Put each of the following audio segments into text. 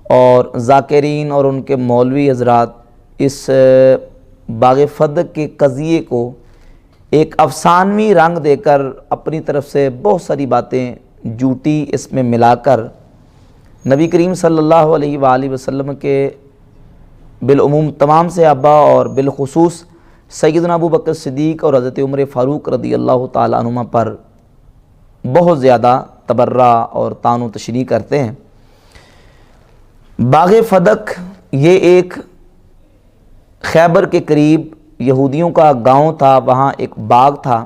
اور ذاکرین اور ان کے مولوی حضرات اس باغ فدق کے قضیے کو ایک افسانوی رنگ دے کر اپنی طرف سے بہت ساری باتیں جھوٹی اس میں ملا کر نبی کریم صلی اللہ علیہ وآلہ وسلم کے بالعموم تمام صحابہ اور بالخصوص سیدنا ابو بکر صدیق اور حضرت عمر فاروق رضی اللہ تعالیٰ عنہما پر بہت زیادہ تبرہ اور طعن و تشنیع کرتے ہیں۔ باغ فدق یہ ایک خیبر کے قریب یہودیوں کا گاؤں تھا، وہاں ایک باغ تھا۔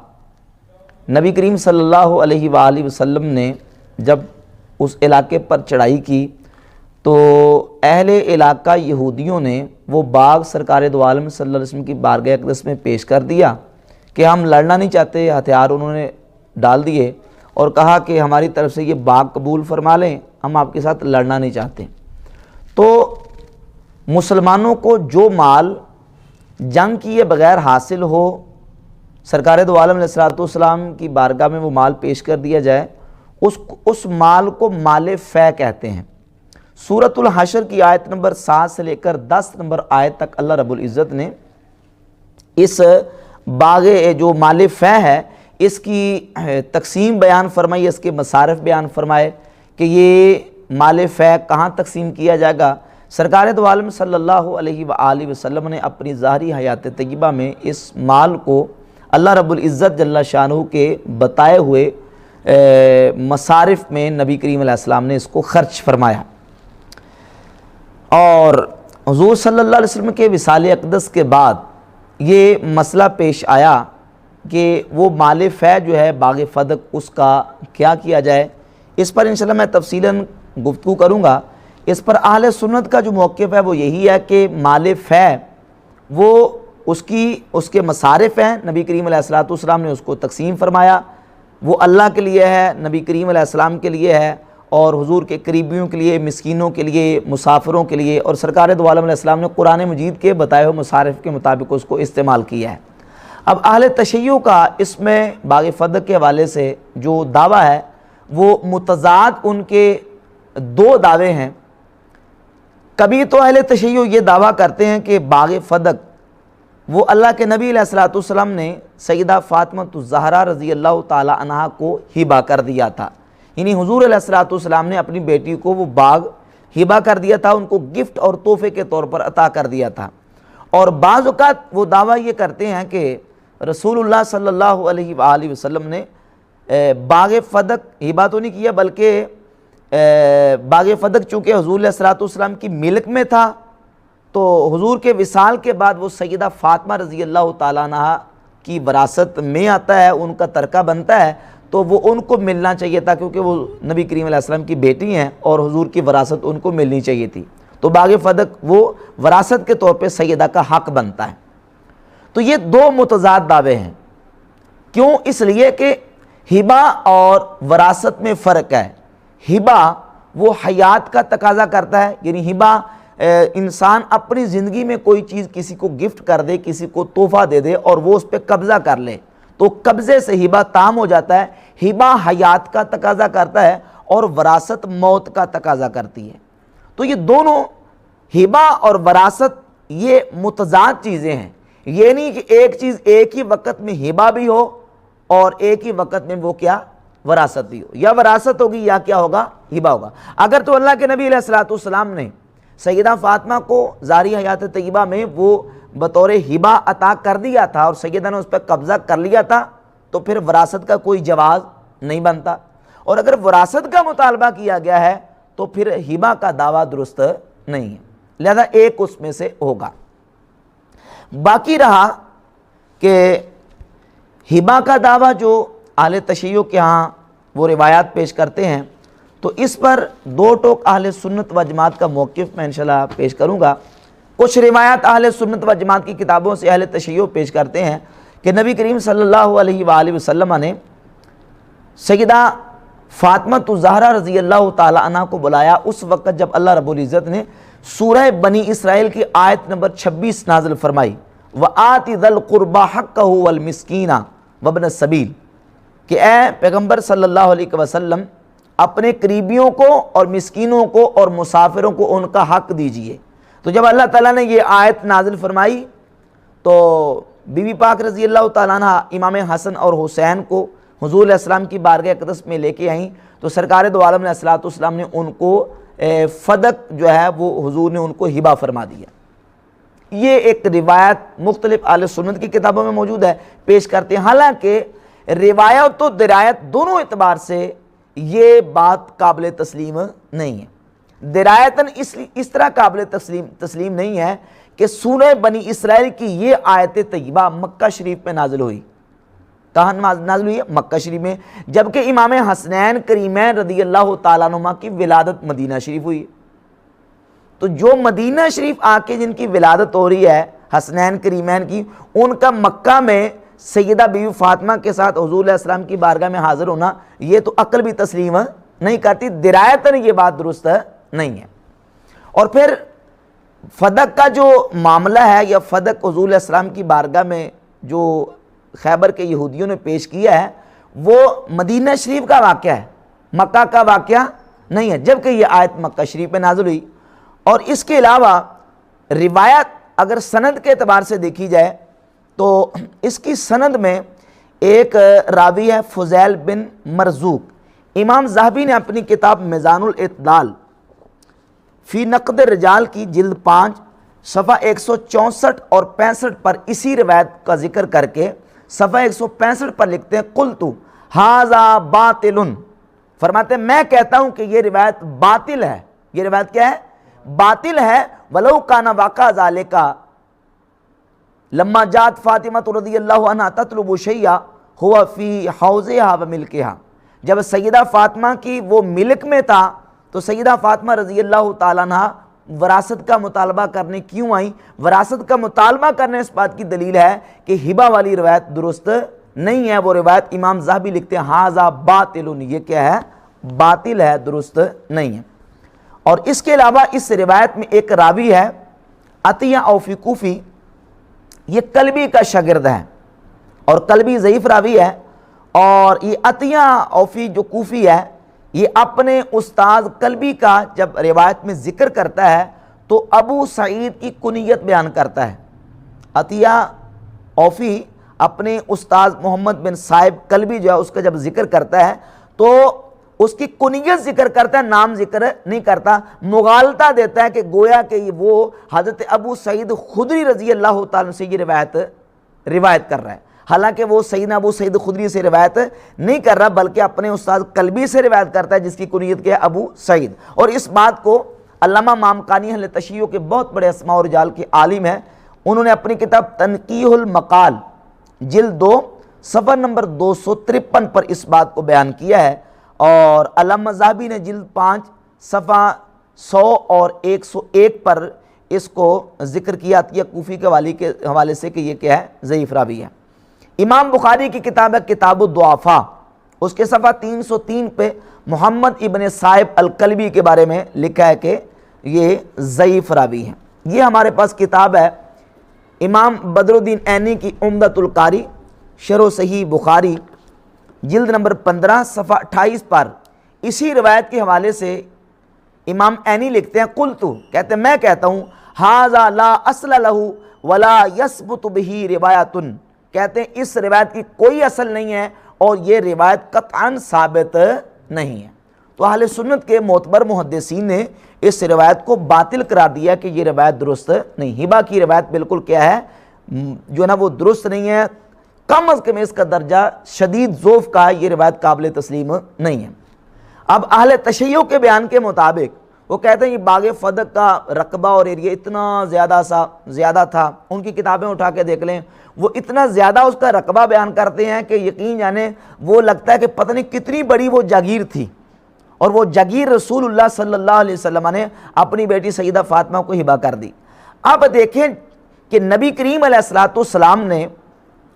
نبی کریم صلی اللہ علیہ وآلہ وسلم نے جب اس علاقے پر چڑھائی کی تو اہل علاقہ یہودیوں نے وہ باغ سرکار دو عالم صلی اللہ علیہ وسلم کی بارگاہ اقدس میں پیش کر دیا کہ ہم لڑنا نہیں چاہتے، ہتھیار انہوں نے ڈال دیے اور کہا کہ ہماری طرف سے یہ باغ قبول فرما لیں، ہم آپ کے ساتھ لڑنا نہیں چاہتے۔ تو مسلمانوں کو جو مال جنگ کیے بغیر حاصل ہو، سرکار دو عالم علیہ السلام کی بارگاہ میں وہ مال پیش کر دیا جائے، اس مال کو مال فے کہتے ہیں۔ سورۃ الحشر کی آیت نمبر 7 سے لے کر 10 نمبر آیت تک اللہ رب العزت نے اس باغ جو مال فے ہے اس کی تقسیم بیان فرمائی، اس کے مصارف بیان فرمائے کہ یہ مال فے کہاں تقسیم کیا جائے گا۔ سرکار دو عالم صلی اللہ علیہ وآلہ وسلم نے اپنی ظاہری حیات طیبہ میں اس مال کو اللہ رب العزت جل شانہ کے بتائے ہوئے مصارف میں نبی کریم علیہ السلام نے اس کو خرچ فرمایا۔ اور حضور صلی اللہ علیہ وسلم کے وصال اقدس کے بعد یہ مسئلہ پیش آیا کہ وہ مال فے جو ہے باغ فدق اس کا کیا کیا جائے۔ اس پر انشاءاللہ میں تفصیلاً گفتگو کروں گا۔ اس پر اہل سنت کا جو موقف ہے وہ یہی ہے کہ مال فے وہ اس کے مصارف ہیں، نبی کریم علیہ السلام نے اس کو تقسیم فرمایا، وہ اللہ کے لیے ہے، نبی کریم علیہ السلام کے لیے ہے اور حضور کے قریبیوں کے لیے، مسکینوں کے لیے، مسافروں کے لیے، اور سرکار دو عالم علیہ السلام نے قرآن مجید کے بتائے ہوئے مصارف کے مطابق اس کو استعمال کیا ہے۔ اب اہل تشیع کا اس میں باغ فدق کے حوالے سے جو دعویٰ ہے وہ متضاد ان کے دو دعوے ہیں۔ کبھی تو اہل تشیع یہ دعویٰ کرتے ہیں کہ باغ فدق وہ اللہ کے نبی علیہ السلام نے سیدہ فاطمہ الزہرا رضی اللہ تعالی عنہا کو ہبہ کر دیا تھا، یعنی حضور علیہ السلام نے اپنی بیٹی کو وہ باغ ہبہ کر دیا تھا، ان کو گفٹ اور تحفے کے طور پر عطا کر دیا تھا۔ اور بعض اوقات وہ دعویٰ یہ کرتے ہیں کہ رسول اللہ صلی اللہ علیہ وآلہ وسلم نے باغ فدق ہبہ تو نہیں کیا، بلکہ باغ فدق چونکہ حضور علیہ السلام کی ملک میں تھا تو حضور کے وصال کے بعد وہ سیدہ فاطمہ رضی اللہ تعالیٰ عنہا کی وراثت میں آتا ہے، ان کا ترکہ بنتا ہے، تو وہ ان کو ملنا چاہیے تھا کیونکہ وہ نبی کریم علیہ السلام کی بیٹی ہیں اور حضور کی وراثت ان کو ملنی چاہیے تھی، تو باغ فدق وہ وراثت کے طور پہ سیدہ کا حق بنتا ہے۔ تو یہ دو متضاد دعوے ہیں۔ کیوں؟ اس لیے کہ ہبہ اور وراثت میں فرق ہے۔ ہبہ وہ حیات کا تقاضا کرتا ہے، یعنی ہبہ انسان اپنی زندگی میں کوئی چیز کسی کو گفٹ کر دے، کسی کو تحفہ دے دے اور وہ اس پہ قبضہ کر لے تو قبضے سے ہبہ تام ہو جاتا ہے۔ ہبہ حیات کا تقاضا کرتا ہے اور وراثت موت کا تقاضا کرتی ہے۔ تو یہ دونوں ہبہ اور وراثت یہ متضاد چیزیں ہیں، یہ نہیں کہ ایک چیز ایک ہی وقت میں ہبہ بھی ہو اور ایک ہی وقت میں وہ کیا وراثت بھی ہو، یا وراثت ہوگی یا کیا ہوگا ہبہ ہوگا۔ اگر تو اللہ کے نبی علیہ السلام نے سیدہ فاطمہ کو ظاہری حیات طیبہ میں وہ بطور ہبہ عطا کر دیا تھا اور سیدہ نے اس پہ قبضہ کر لیا تھا تو پھر وراثت کا کوئی جواز نہیں بنتا، اور اگر وراثت کا مطالبہ کیا گیا ہے تو پھر ہبہ کا دعویٰ درست نہیں ہے، لہذا ایک اس میں سے ہوگا۔ باقی رہا کہ ہبہ کا دعویٰ جو اہل تشیع کے ہاں وہ روایات پیش کرتے ہیں، تو اس پر دو ٹوک اہل سنت و جماعت کا موقف میں انشاءاللہ پیش کروں گا۔ کچھ روایات اہل سنت و جماعت کی کتابوں سے اہل تشیع پیش کرتے ہیں کہ نبی کریم صلی اللہ علیہ وآلہ وسلم نے سیدہ فاطمہ الزہرا رضی اللہ تعالی عنہ کو بلایا اس وقت جب اللہ رب العزت نے سورہ بنی اسرائیل کی آیت نمبر 26 نازل فرمائی، وَآتِ ذَا الْقُرْبَى حَقَّهُ وَالْمِسْكِينَ وَابْنَ السَّبِيلِ، کہ اے پیغمبر صلی اللہ علیہ وسلم اپنے قریبیوں کو اور مسکینوں کو اور مسافروں کو ان کا حق دیجئے۔ تو جب اللہ تعالیٰ نے یہ آیت نازل فرمائی تو بی بی پاک رضی اللہ تعالیٰ عنہ امام حسن اور حسین کو حضور علیہ السلام کی بارگاہ اقدس میں لے کے آئیں، تو سرکار دو عالم علیہ السلام نے ان کو فدق جو ہے وہ حضور نے ان کو ہبہ فرما دیا۔ یہ ایک روایت مختلف اہل سنت کی کتابوں میں موجود ہے، پیش کرتے ہیں۔ حالانکہ روایت و درایت دونوں اعتبار سے یہ بات قابل تسلیم نہیں ہے۔ درایتاً اس طرح قابل تسلیم نہیں ہے کہ سورہ بنی اسرائیل کی یہ آیت طیبہ مکہ شریف میں نازل ہوئی۔ کہاں نازل ہوئی ہے؟ مکہ شریف میں، جبکہ امام حسنین کریمین رضی اللہ تعالیٰ عنہما کی ولادت مدینہ شریف ہوئی۔ تو جو مدینہ شریف آ کے جن کی ولادت ہو رہی ہے حسنین کریمین کی، ان کا مکہ میں سیدہ بی بی فاطمہ کے ساتھ حضور علیہ السلام کی بارگاہ میں حاضر ہونا، یہ تو عقل بھی تسلیم نہیں کرتی، درایتاً یہ بات درست نہیں ہے۔ اور پھر فدق کا جو معاملہ ہے یا فدق حضور علیہ السلام کی بارگاہ میں جو خیبر کے یہودیوں نے پیش کیا ہے، وہ مدینہ شریف کا واقعہ ہے، مکہ کا واقعہ نہیں ہے، جبکہ یہ آیت مکہ شریف میں نازل ہوئی۔ اور اس کے علاوہ روایت اگر سند کے اعتبار سے دیکھی جائے تو اس کی سند میں ایک راوی ہے فضیل بن مرزوق۔ امام ذہبی نے اپنی کتاب میزان الاعتدال فی نقد الرجال کی جلد 5 صفحہ 164 اور 65 پر اسی روایت کا ذکر کر کے صفحہ 165 پر لکھتے ہیں قلت ھذا باطل، فرماتے ہیں میں کہتا ہوں کہ یہ روایت باطل ہے۔ یہ روایت کیا ہے؟ باطل ہے۔ ولو کان واقع ذالک لما جاءت فاطمہ رضی اللہ عنہا تطلب شیئا ہوا فی حوضہا و ملکہا، جب سیدہ فاطمہ کی وہ ملک میں تھا تو سیدہ فاطمہ رضی اللہ تعالیٰ عنہ وراثت کا مطالبہ کرنے کیوں آئیں؟ وراثت کا مطالبہ کرنے اس بات کی دلیل ہے کہ ہبہ والی روایت درست نہیں ہے۔ وہ روایت امام ذہبی لکھتے ہیں ھذا باطل، یہ کیا ہے؟ باطل ہے، درست نہیں ہے۔ اور اس کے علاوہ اس روایت میں ایک راوی ہے عطیہ اوفی کوفی، یہ کلبی کا شاگرد ہے اور کلبی ضعیف راوی ہے۔ اور یہ عطیہ اوفی جو کوفی ہے، یہ اپنے استاذ کلبی کا جب روایت میں ذکر کرتا ہے تو ابو سعید کی کنیت بیان کرتا ہے۔ عطیہ اوفی اپنے استاذ محمد بن صائب کلبی جو ہے اس کا جب ذکر کرتا ہے تو اس کی کنیت ذکر کرتا ہے، نام ذکر نہیں کرتا، مغالطہ دیتا ہے کہ گویا کہ وہ حضرت ابو سعید خدری رضی اللہ تعالیٰ سے یہ روایت کر رہا ہے، حالانکہ وہ سیدنا ابو سعید خدری سے روایت نہیں کر رہا بلکہ اپنے استاد کلبی سے روایت کرتا ہے جس کی کنیت کیا ہے؟ ابو سعید۔ اور اس بات کو علامہ مامکانی اہل تشیع کے بہت بڑے اسماء و رجال کے عالم ہیں، انہوں نے اپنی کتاب تنقیح المقال جلد 2 صفحہ نمبر 253 پر اس بات کو بیان کیا ہے۔ اور علامہ ذہبی نے جلد 5 صفحہ 100 اور 101 پر اس کو ذکر کیا عطیہ کوفی کے حوالے سے کہ یہ کیا ہے؟ ضعیف راوی ہے۔ امام بخاری کی کتاب ہے کتاب الضعفاء، اس کے صفحہ 303 پہ محمد ابن صائب الکلبی کے بارے میں لکھا ہے کہ یہ ضعیف راوی ہیں۔ یہ ہمارے پاس کتاب ہے امام بدر الدین عینی کی عمدۃ القاری شرح صحیح بخاری جلد نمبر 15 صفحہ 28 پر اسی روایت کے حوالے سے امام عینی لکھتے ہیں قلت، کہتے ہیں میں کہتا ہوں ھذا لا اصل لہ ولا یثبت بہ روایۃ، کہتے ہیں اس روایت کی کوئی اصل نہیں ہے اور یہ روایت قطعاً ثابت نہیں ہے۔ تو اہل سنت کے معتبر محدثین نے اس روایت کو باطل قرار دیا کہ یہ روایت درست نہیں، ہبہ کی روایت بالکل کیا ہے جو ہے نا وہ درست نہیں ہے، کم از کم اس کا درجہ شدید ضعف کا، یہ روایت قابل تسلیم نہیں ہے۔ اب اہل تشیع کے بیان کے مطابق وہ کہتے ہیں یہ باغ فدق کا رقبہ اور ایریا اتنا زیادہ تھا، ان کی کتابیں اٹھا کے دیکھ لیں، وہ اتنا زیادہ اس کا رقبہ بیان کرتے ہیں کہ یقین جانے وہ لگتا ہے کہ پتہ نہیں کتنی بڑی وہ جاگیر تھی، اور وہ جاگیر رسول اللہ صلی اللہ علیہ وسلم نے اپنی بیٹی سیدہ فاطمہ کو ہبہ کر دی۔ اب دیکھیں کہ نبی کریم علیہ السلام نے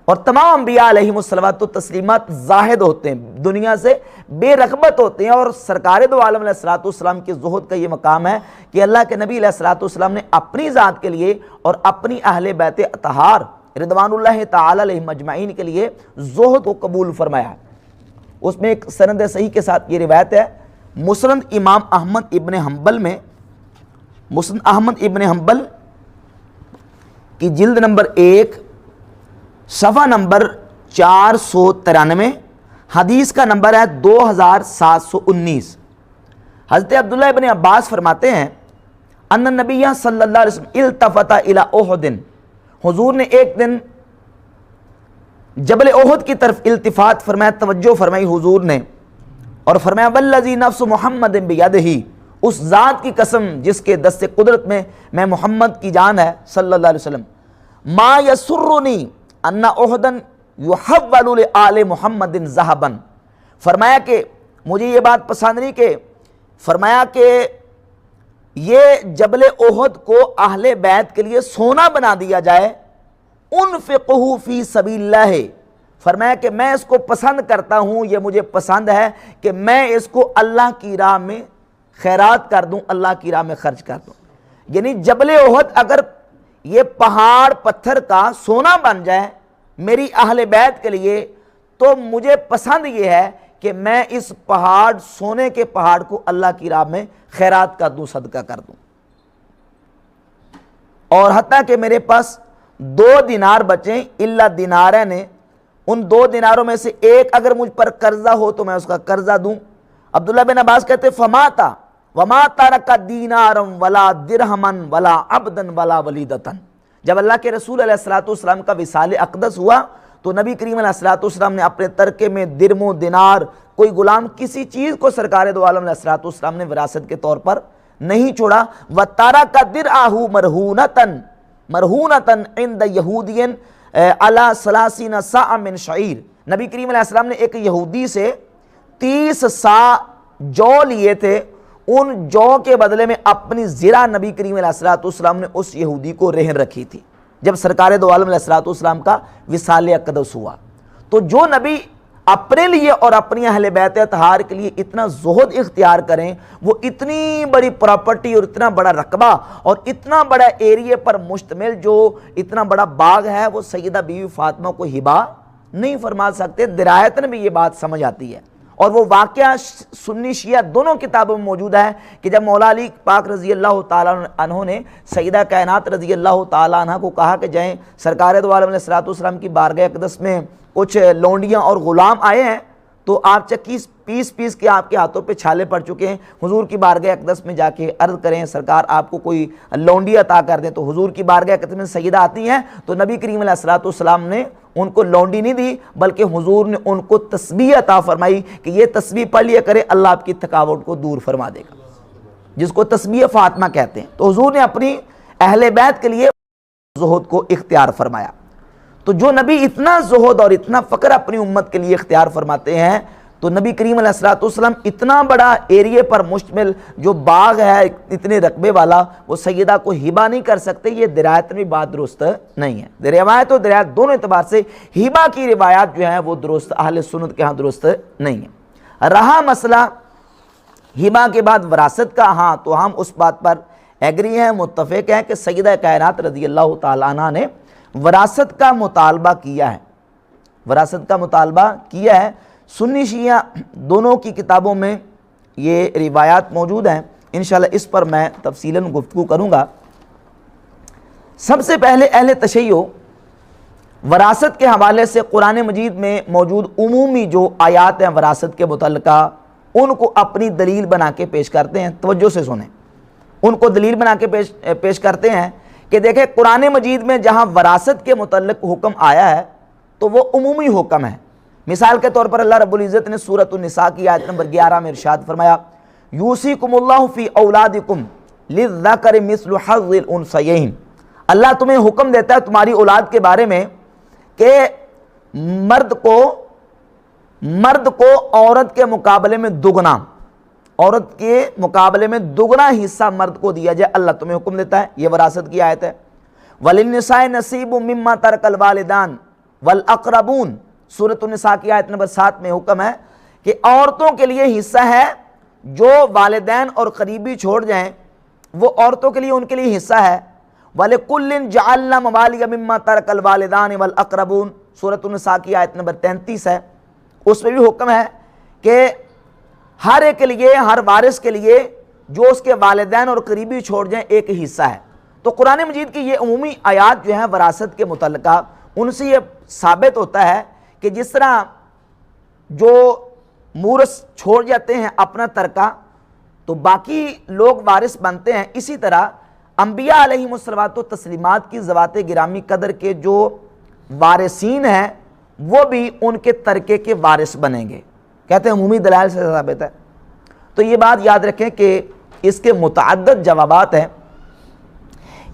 اور تمام انبیاء علیہم الصلوات و تسلیمات زاہد ہوتے ہیں، دنیا سے بے رغبت ہوتے ہیں، اور سرکار دو عالم علیہ السلام کے زہد کا یہ مقام ہے کہ اللہ کے نبی علیہ السلام نے اپنی ذات کے لیے اور اپنی اہل بیت اطہار رضوان اللہ تعالی علیہم اجمعین کے لیے زہد کو قبول فرمایا ہے۔ اس میں ایک سند صحیح کے ساتھ یہ روایت ہے مسند امام احمد ابن حنبل میں، مسند احمد ابن حنبل کی جلد نمبر 1 صفحہ نمبر 493، حدیث کا نمبر ہے 2719۔ حضرت عبداللہ ابن عباس فرماتے ہیں ان النبی صلی اللہ علیہ وسلم التفت الی احد، حضور نے ایک دن جبل احد کی طرف التفات فرمایا، توجہ فرمائی حضور نے، اور فرمایا والذی نفس محمد بیدہ، اس ذات کی قسم جس کے دست قدرت میں محمد کی جان ہے صلی اللہ علیہ وسلم، ما یسرنی ان احدا یحول لآل محمد ذهبا، فرمایا کہ مجھے یہ بات پسند نہیں کہ، فرمایا کہ یہ جبل احد کو اہل بیت کے لیے سونا بنا دیا جائے، انفقہ فی سبیل اللہ، فرمایا کہ میں اس کو پسند کرتا ہوں، یہ مجھے پسند ہے کہ میں اس کو اللہ کی راہ میں خیرات کر دوں، اللہ کی راہ میں خرچ کر دوں۔ یعنی جبل احد اگر یہ پہاڑ پتھر کا سونا بن جائے میری اہل بیت کے لیے، تو مجھے پسند یہ ہے کہ میں اس پہاڑ، سونے کے پہاڑ کو اللہ کی راہ میں خیرات کر دوں، صدقہ کر دوں۔ اور حتیٰ کہ میرے پاس 2 دینار بچیں، الا دینارین، ان 2 دیناروں میں سے ایک اگر مجھ پر قرضہ ہو تو میں اس کا قرضہ دوں۔ عبداللہ بن عباس کہتے فماتا وما ترک دینارا ولا درہما ولا عبدا ولا ولیدتا، جب اللہ کے رسول علیہ الصلوۃ والسلام کا وصال اقدس ہوا تو نبی کریم علیہ الصلوۃ والسلام نے اپنے ترکے میں درم و دینار، کوئی غلام، کسی چیز کو سرکار دو عالم علیہ الصلوۃ والسلام نے وراثت کے طور پر نہیں چھوڑا۔ وَتَرَكَ دِرْعَهُ مَرْهُونَةً عِنْدَ يَهُودِيٍ عَلَى 30 صَاعٍ مِّن شَعِيرٍ، نبی کریم علیہ السلام نے ایک یہودی سے 30 صاع جو لیے تھے، ان جو کے بدلے میں اپنی زرہ نبی کریم علیہ الصلوۃ والسلام نے اس یہودی کو رہن رکھی تھی جب سرکار دو عالم علیہ الصلوۃ والسلام کا وصال اقدس ہوا۔ تو جو نبی اپنے لیے اور اپنی اہل بیت اطہار کے لیے اتنا زہد اختیار کریں، وہ اتنی بڑی پراپرٹی اور اتنا بڑا رقبہ اور اتنا بڑا ایریے پر مشتمل جو اتنا بڑا باغ ہے، وہ سیدہ بیوی فاطمہ کو ہبہ نہیں فرما سکتے۔ درایتاً بھی یہ بات سمجھ آتی ہے، اور وہ واقعہ سنی شیعہ دونوں کتابوں میں موجود ہے کہ جب مولا علی پاک رضی اللہ تعالیٰ عنہ نے سیدہ کائنات رضی اللہ تعالیٰ عنہ کو کہا کہ جائیں سرکار دو عالم علیہ الصلوۃ والسلام کی بارگاہ اقدس میں کچھ لونڈیاں اور غلام آئے ہیں، تو آپ چکی پیس کے آپ کے ہاتھوں پہ چھالے پڑ چکے ہیں، حضور کی بارگاہ اقدس میں جا کے عرض کریں سرکار آپ کو کوئی لونڈی عطا کر دیں۔ تو حضور کی بارگاہ اقدس میں سیدہ آتی ہیں تو نبی کریم علیہ الصلوۃ والسلام نے ان کو لونڈی نہیں دی، بلکہ حضور نے ان کو تسبیح عطا فرمائی کہ یہ تسبیح پڑھ لیا کرے، اللہ آپ کی تھکاوٹ کو دور فرما دے گا، جس کو تسبیح فاطمہ کہتے ہیں۔ تو حضور نے اپنی اہل بیت کے لیے زہد کو اختیار فرمایا۔ تو جو نبی اتنا زہد اور اتنا فقر اپنی امت کے لیے اختیار فرماتے ہیں، تو نبی کریم علیہ الصلوۃ والسلام اتنا بڑا ایریے پر مشتمل جو باغ ہے اتنے رقبے والا، وہ سیدہ کو ہبہ نہیں کر سکتے۔ یہ درایت میں بات درست نہیں ہے، روایت اور درایت دونوں اعتبار سے ہبہ کی روایات جو ہیں وہ درست اہل سنت کے ہاں درست نہیں ہے۔ رہا مسئلہ ہبہ کے بعد وراثت کا، ہاں تو ہم اس بات پر ایگری ہیں، متفق ہیں کہ سیدہ کائنات رضی اللہ تعالیٰ عنہ نے وراثت کا مطالبہ کیا ہے، وراثت کا مطالبہ کیا ہے۔ سنی شیعہ دونوں کی کتابوں میں یہ روایات موجود ہیں، انشاءاللہ اس پر میں تفصیلاً گفتگو کروں گا۔ سب سے پہلے اہل تشیع وراثت کے حوالے سے قرآن مجید میں موجود عمومی جو آیات ہیں وراثت کے متعلقہ، ان کو اپنی دلیل بنا کے پیش کرتے ہیں۔ توجہ سے سنیں، ان کو دلیل بنا کے پیش کرتے ہیں کہ دیکھیں قرآن مجید میں جہاں وراثت کے متعلق حکم آیا ہے تو وہ عمومی حکم ہے۔ مثال کے طور پر اللہ رب العزت نے سورۃ النساء کی آیت نمبر 11 میں ارشاد فرمایا یوصیکم اللہ فی اولادکم للذکر مثل حظ الانثیین، اللہ تمہیں حکم دیتا ہے تمہاری اولاد کے بارے میں کہ مرد کو عورت کے مقابلے میں دگنا، عورت کے مقابلے میں دگنا حصہ مرد کو دیا جائے، اللہ تمہیں حکم دیتا ہے۔ یہ وراثت کی آیت ہے۔ وَلِلنِّسَاءِ نَصِیبٌ مِّمَّا تَرَکَ الْوَالِدَانِ وَالْأَقْرَبُونَ، سورۃ النساء کی آیت نمبر 7 میں حکم ہے کہ عورتوں کے لیے حصہ ہے جو والدین اور قریبی چھوڑ جائیں، وہ عورتوں کے لیے ان کے لیے حصہ ہے۔ وَلِكُلٍّ جَعَلْنَا مَوَالِيَ مِمَّا تَرَكَ الْوَالِدَانِ وَالْأَقْرَبُونَ، سورۃ النساء کی آیت نمبر 33 ہے، اس میں بھی حکم ہے کہ ہر ایک کے لیے، ہر وارث کے لیے جو اس کے والدین اور قریبی چھوڑ جائیں ایک حصہ ہے۔ تو قرآن مجید کی یہ عمومی آیات جو ہیں وراثت کے متعلقہ، ان سے یہ ثابت ہوتا ہے کہ جس طرح جو مورث چھوڑ جاتے ہیں اپنا ترکہ تو باقی لوگ وارث بنتے ہیں، اسی طرح انبیاء علیہم الصلوات و تسلیمات کی ذوات گرامی قدر کے جو وارثین ہیں وہ بھی ان کے ترکے کے وارث بنیں گے، کہتے ہیں عمومی دلائل سے ثابت ہے۔ تو یہ بات یاد رکھیں کہ اس کے متعدد جوابات ہیں۔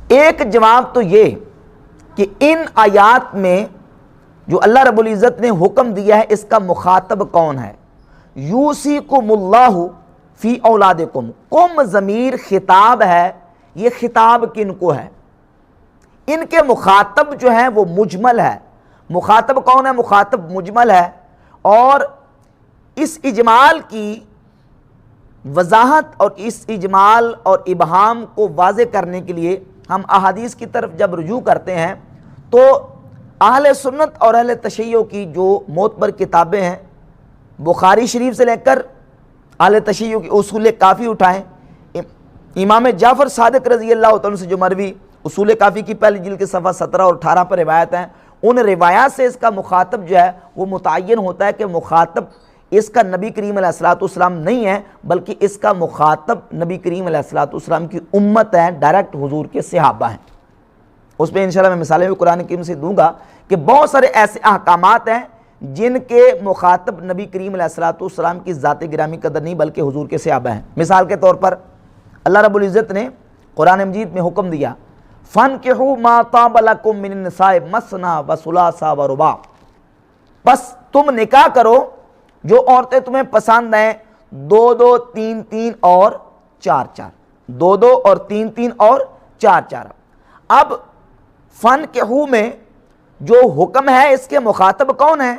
ایک جواب تو یہ کہ ان آیات میں جو اللہ رب العزت نے حکم دیا ہے اس کا مخاطب کون ہے؟ یوصیکم اللہ فی اولادکم، کم ضمیر خطاب ہے، یہ خطاب کن کو ہے؟ ان کے مخاطب جو ہیں وہ مجمل ہے۔ مخاطب کون ہے؟ مخاطب مجمل ہے، اور اس اجمال کی وضاحت اور اس اجمال اور ابہام کو واضح کرنے کے لیے ہم احادیث کی طرف جب رجوع کرتے ہیں تو اہل سنت اور اہل تشیع کی جو معتبر کتابیں ہیں، بخاری شریف سے لے کر اہل تشیع کی اصول کافی اٹھائیں، امام جعفر صادق رضی اللہ تعالیٰ سے جو مروی اصول کافی کی پہلی جلد کے صفحہ 17 اور 18 پر روایت ہیں، ان روایات سے اس کا مخاطب جو ہے وہ متعین ہوتا ہے کہ مخاطب اس کا نبی کریم علیہ الصلوۃ والسلام نہیں ہے، بلکہ اس کا مخاطب نبی کریم علیہ الصلوۃ والسلام کی امت ہے، ڈائریکٹ حضور کے صحابہ ہیں۔ اس پہ انشاءاللہ میں مثالیں بھی قرآن کریم سے دوں گا کہ بہت سارے ایسے احکامات ہیں جن کے مخاطب نبی کریم علیہ الصلوۃ والسلام کی ذات گرامی قدر نہیں بلکہ حضور کے صحابہ ہیں۔ مثال کے طور پر اللہ رب العزت نے قرآن مجید میں حکم دیا فَانْكِحُوا مَا طَابَ لَكُم مِّنَ النِّسَاءِ مَثْنَىٰ وَثُلَاثَ وَرُبَاعَ، بس تم نکاح کرو جو عورتیں تمہیں پسند ہیں، 2 3 اور 4 2 اور 3 اور 4۔ اب فَانْكِحُوا میں جو حکم ہے اس کے مخاطب کون ہے؟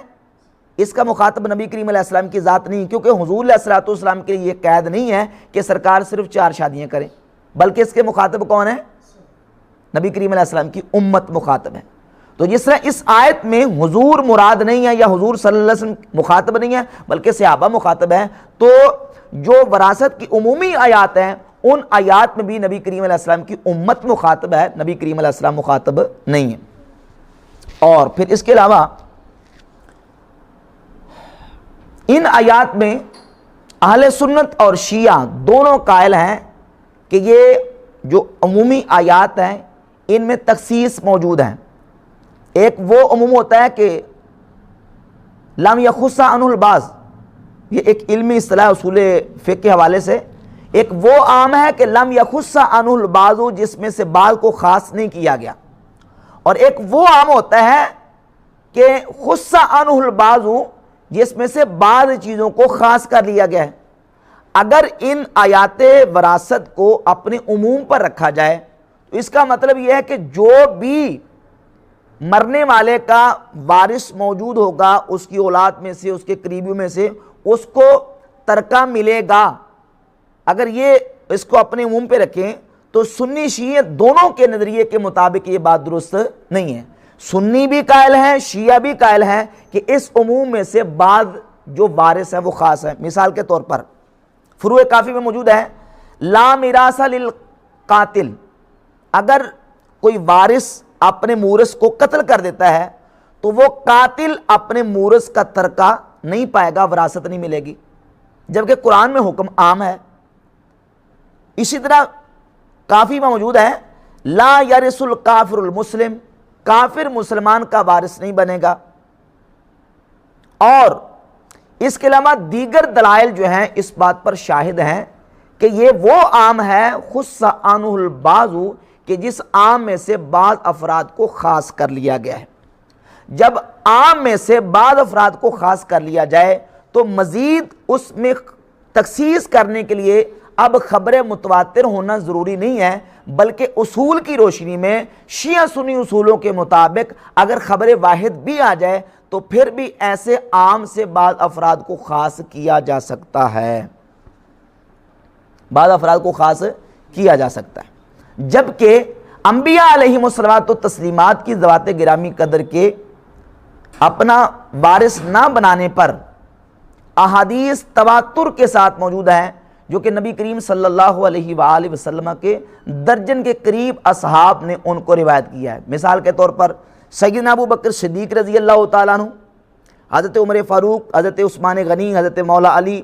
اس کا مخاطب نبی کریم علیہ السلام کی ذات نہیں، کیونکہ حضور علیہ الصلوۃ والسلام کے لیے یہ قید نہیں ہے کہ سرکار صرف 4 شادیاں کریں، بلکہ اس کے مخاطب کون ہے؟ نبی کریم علیہ السلام کی امت مخاطب ہے۔ تو جس طرح اس آیت میں حضور مراد نہیں ہے یا حضور صلی اللہ علیہ وسلم مخاطب نہیں ہے بلکہ صحابہ مخاطب ہیں، تو جو وراثت کی عمومی آیات ہیں ان آیات میں بھی نبی کریم علیہ السلام کی امت مخاطب ہے، نبی کریم علیہ السلام مخاطب نہیں ہے۔ اور پھر اس کے علاوہ ان آیات میں اہل سنت اور شیعہ دونوں قائل ہیں کہ یہ جو عمومی آیات ہیں ان میں تخصیص موجود ہیں۔ ایک وہ عموم ہوتا ہے کہ لم یخص عنہ البعض، یہ ایک علمی اصطلاح اصول فقہ کے حوالے سے، ایک وہ عام ہے کہ لم یخص عنہ البعض جس میں سے بعض کو خاص نہیں کیا گیا، اور ایک وہ عام ہوتا ہے کہ خص عنہ البعض جس میں سے بعض چیزوں کو خاص کر لیا گیا ہے۔ اگر ان آیات وراثت کو اپنے عموم پر رکھا جائے تو اس کا مطلب یہ ہے کہ جو بھی مرنے والے کا وارث موجود ہوگا اس کی اولاد میں سے، اس کے قریبیوں میں سے، اس کو ترکہ ملے گا۔ اگر یہ اس کو اپنے عموم پہ رکھیں تو سنی شیعہ دونوں کے نظریے کے مطابق یہ بات درست نہیں ہے۔ سنی بھی قائل ہیں، شیعہ بھی قائل ہیں کہ اس عموم میں سے بعض جو وارث ہیں وہ خاص ہیں۔ مثال کے طور پر فروع کافی میں موجود ہے لا میراث للقاتل، اگر کوئی وارث اپنے مورث کو قتل کر دیتا ہے تو وہ قاتل اپنے مورث کا ترکہ نہیں پائے گا، وراثت نہیں ملے گی، جبکہ قرآن میں حکم عام ہے۔ اسی طرح کافی میں موجود ہے لا یرث الکافر المسلم، کافر مسلمان کا وارث نہیں بنے گا۔ اور اس کے علاوہ دیگر دلائل جو ہیں اس بات پر شاہد ہیں کہ یہ وہ عام ہے خص عنہ البعض کہ جس عام میں سے بعض افراد کو خاص کر لیا گیا ہے۔ جب عام میں سے بعض افراد کو خاص کر لیا جائے تو مزید اس میں تخصیص کرنے کے لیے اب خبر متواتر ہونا ضروری نہیں ہے، بلکہ اصول کی روشنی میں شیعہ سنی اصولوں کے مطابق اگر خبر واحد بھی آ جائے تو پھر بھی ایسے عام سے بعض افراد کو خاص کیا جا سکتا ہے، بعض افراد کو خاص کیا جا سکتا ہے۔ جبکہ انبیاء علیہم الصلوات و تسلیمات کی ذوات گرامی قدر کے اپنا وارث نہ بنانے پر احادیث تواتر کے ساتھ موجود ہیں جو کہ نبی کریم صلی اللہ علیہ وآلہ وسلم کے درجن کے قریب اصحاب نے ان کو روایت کیا ہے۔ مثال کے طور پر سیدنا ابو بکر صدیق رضی اللہ تعالیٰ عنہ، حضرت عمر فاروق، حضرت عثمان غنی، حضرت مولا علی،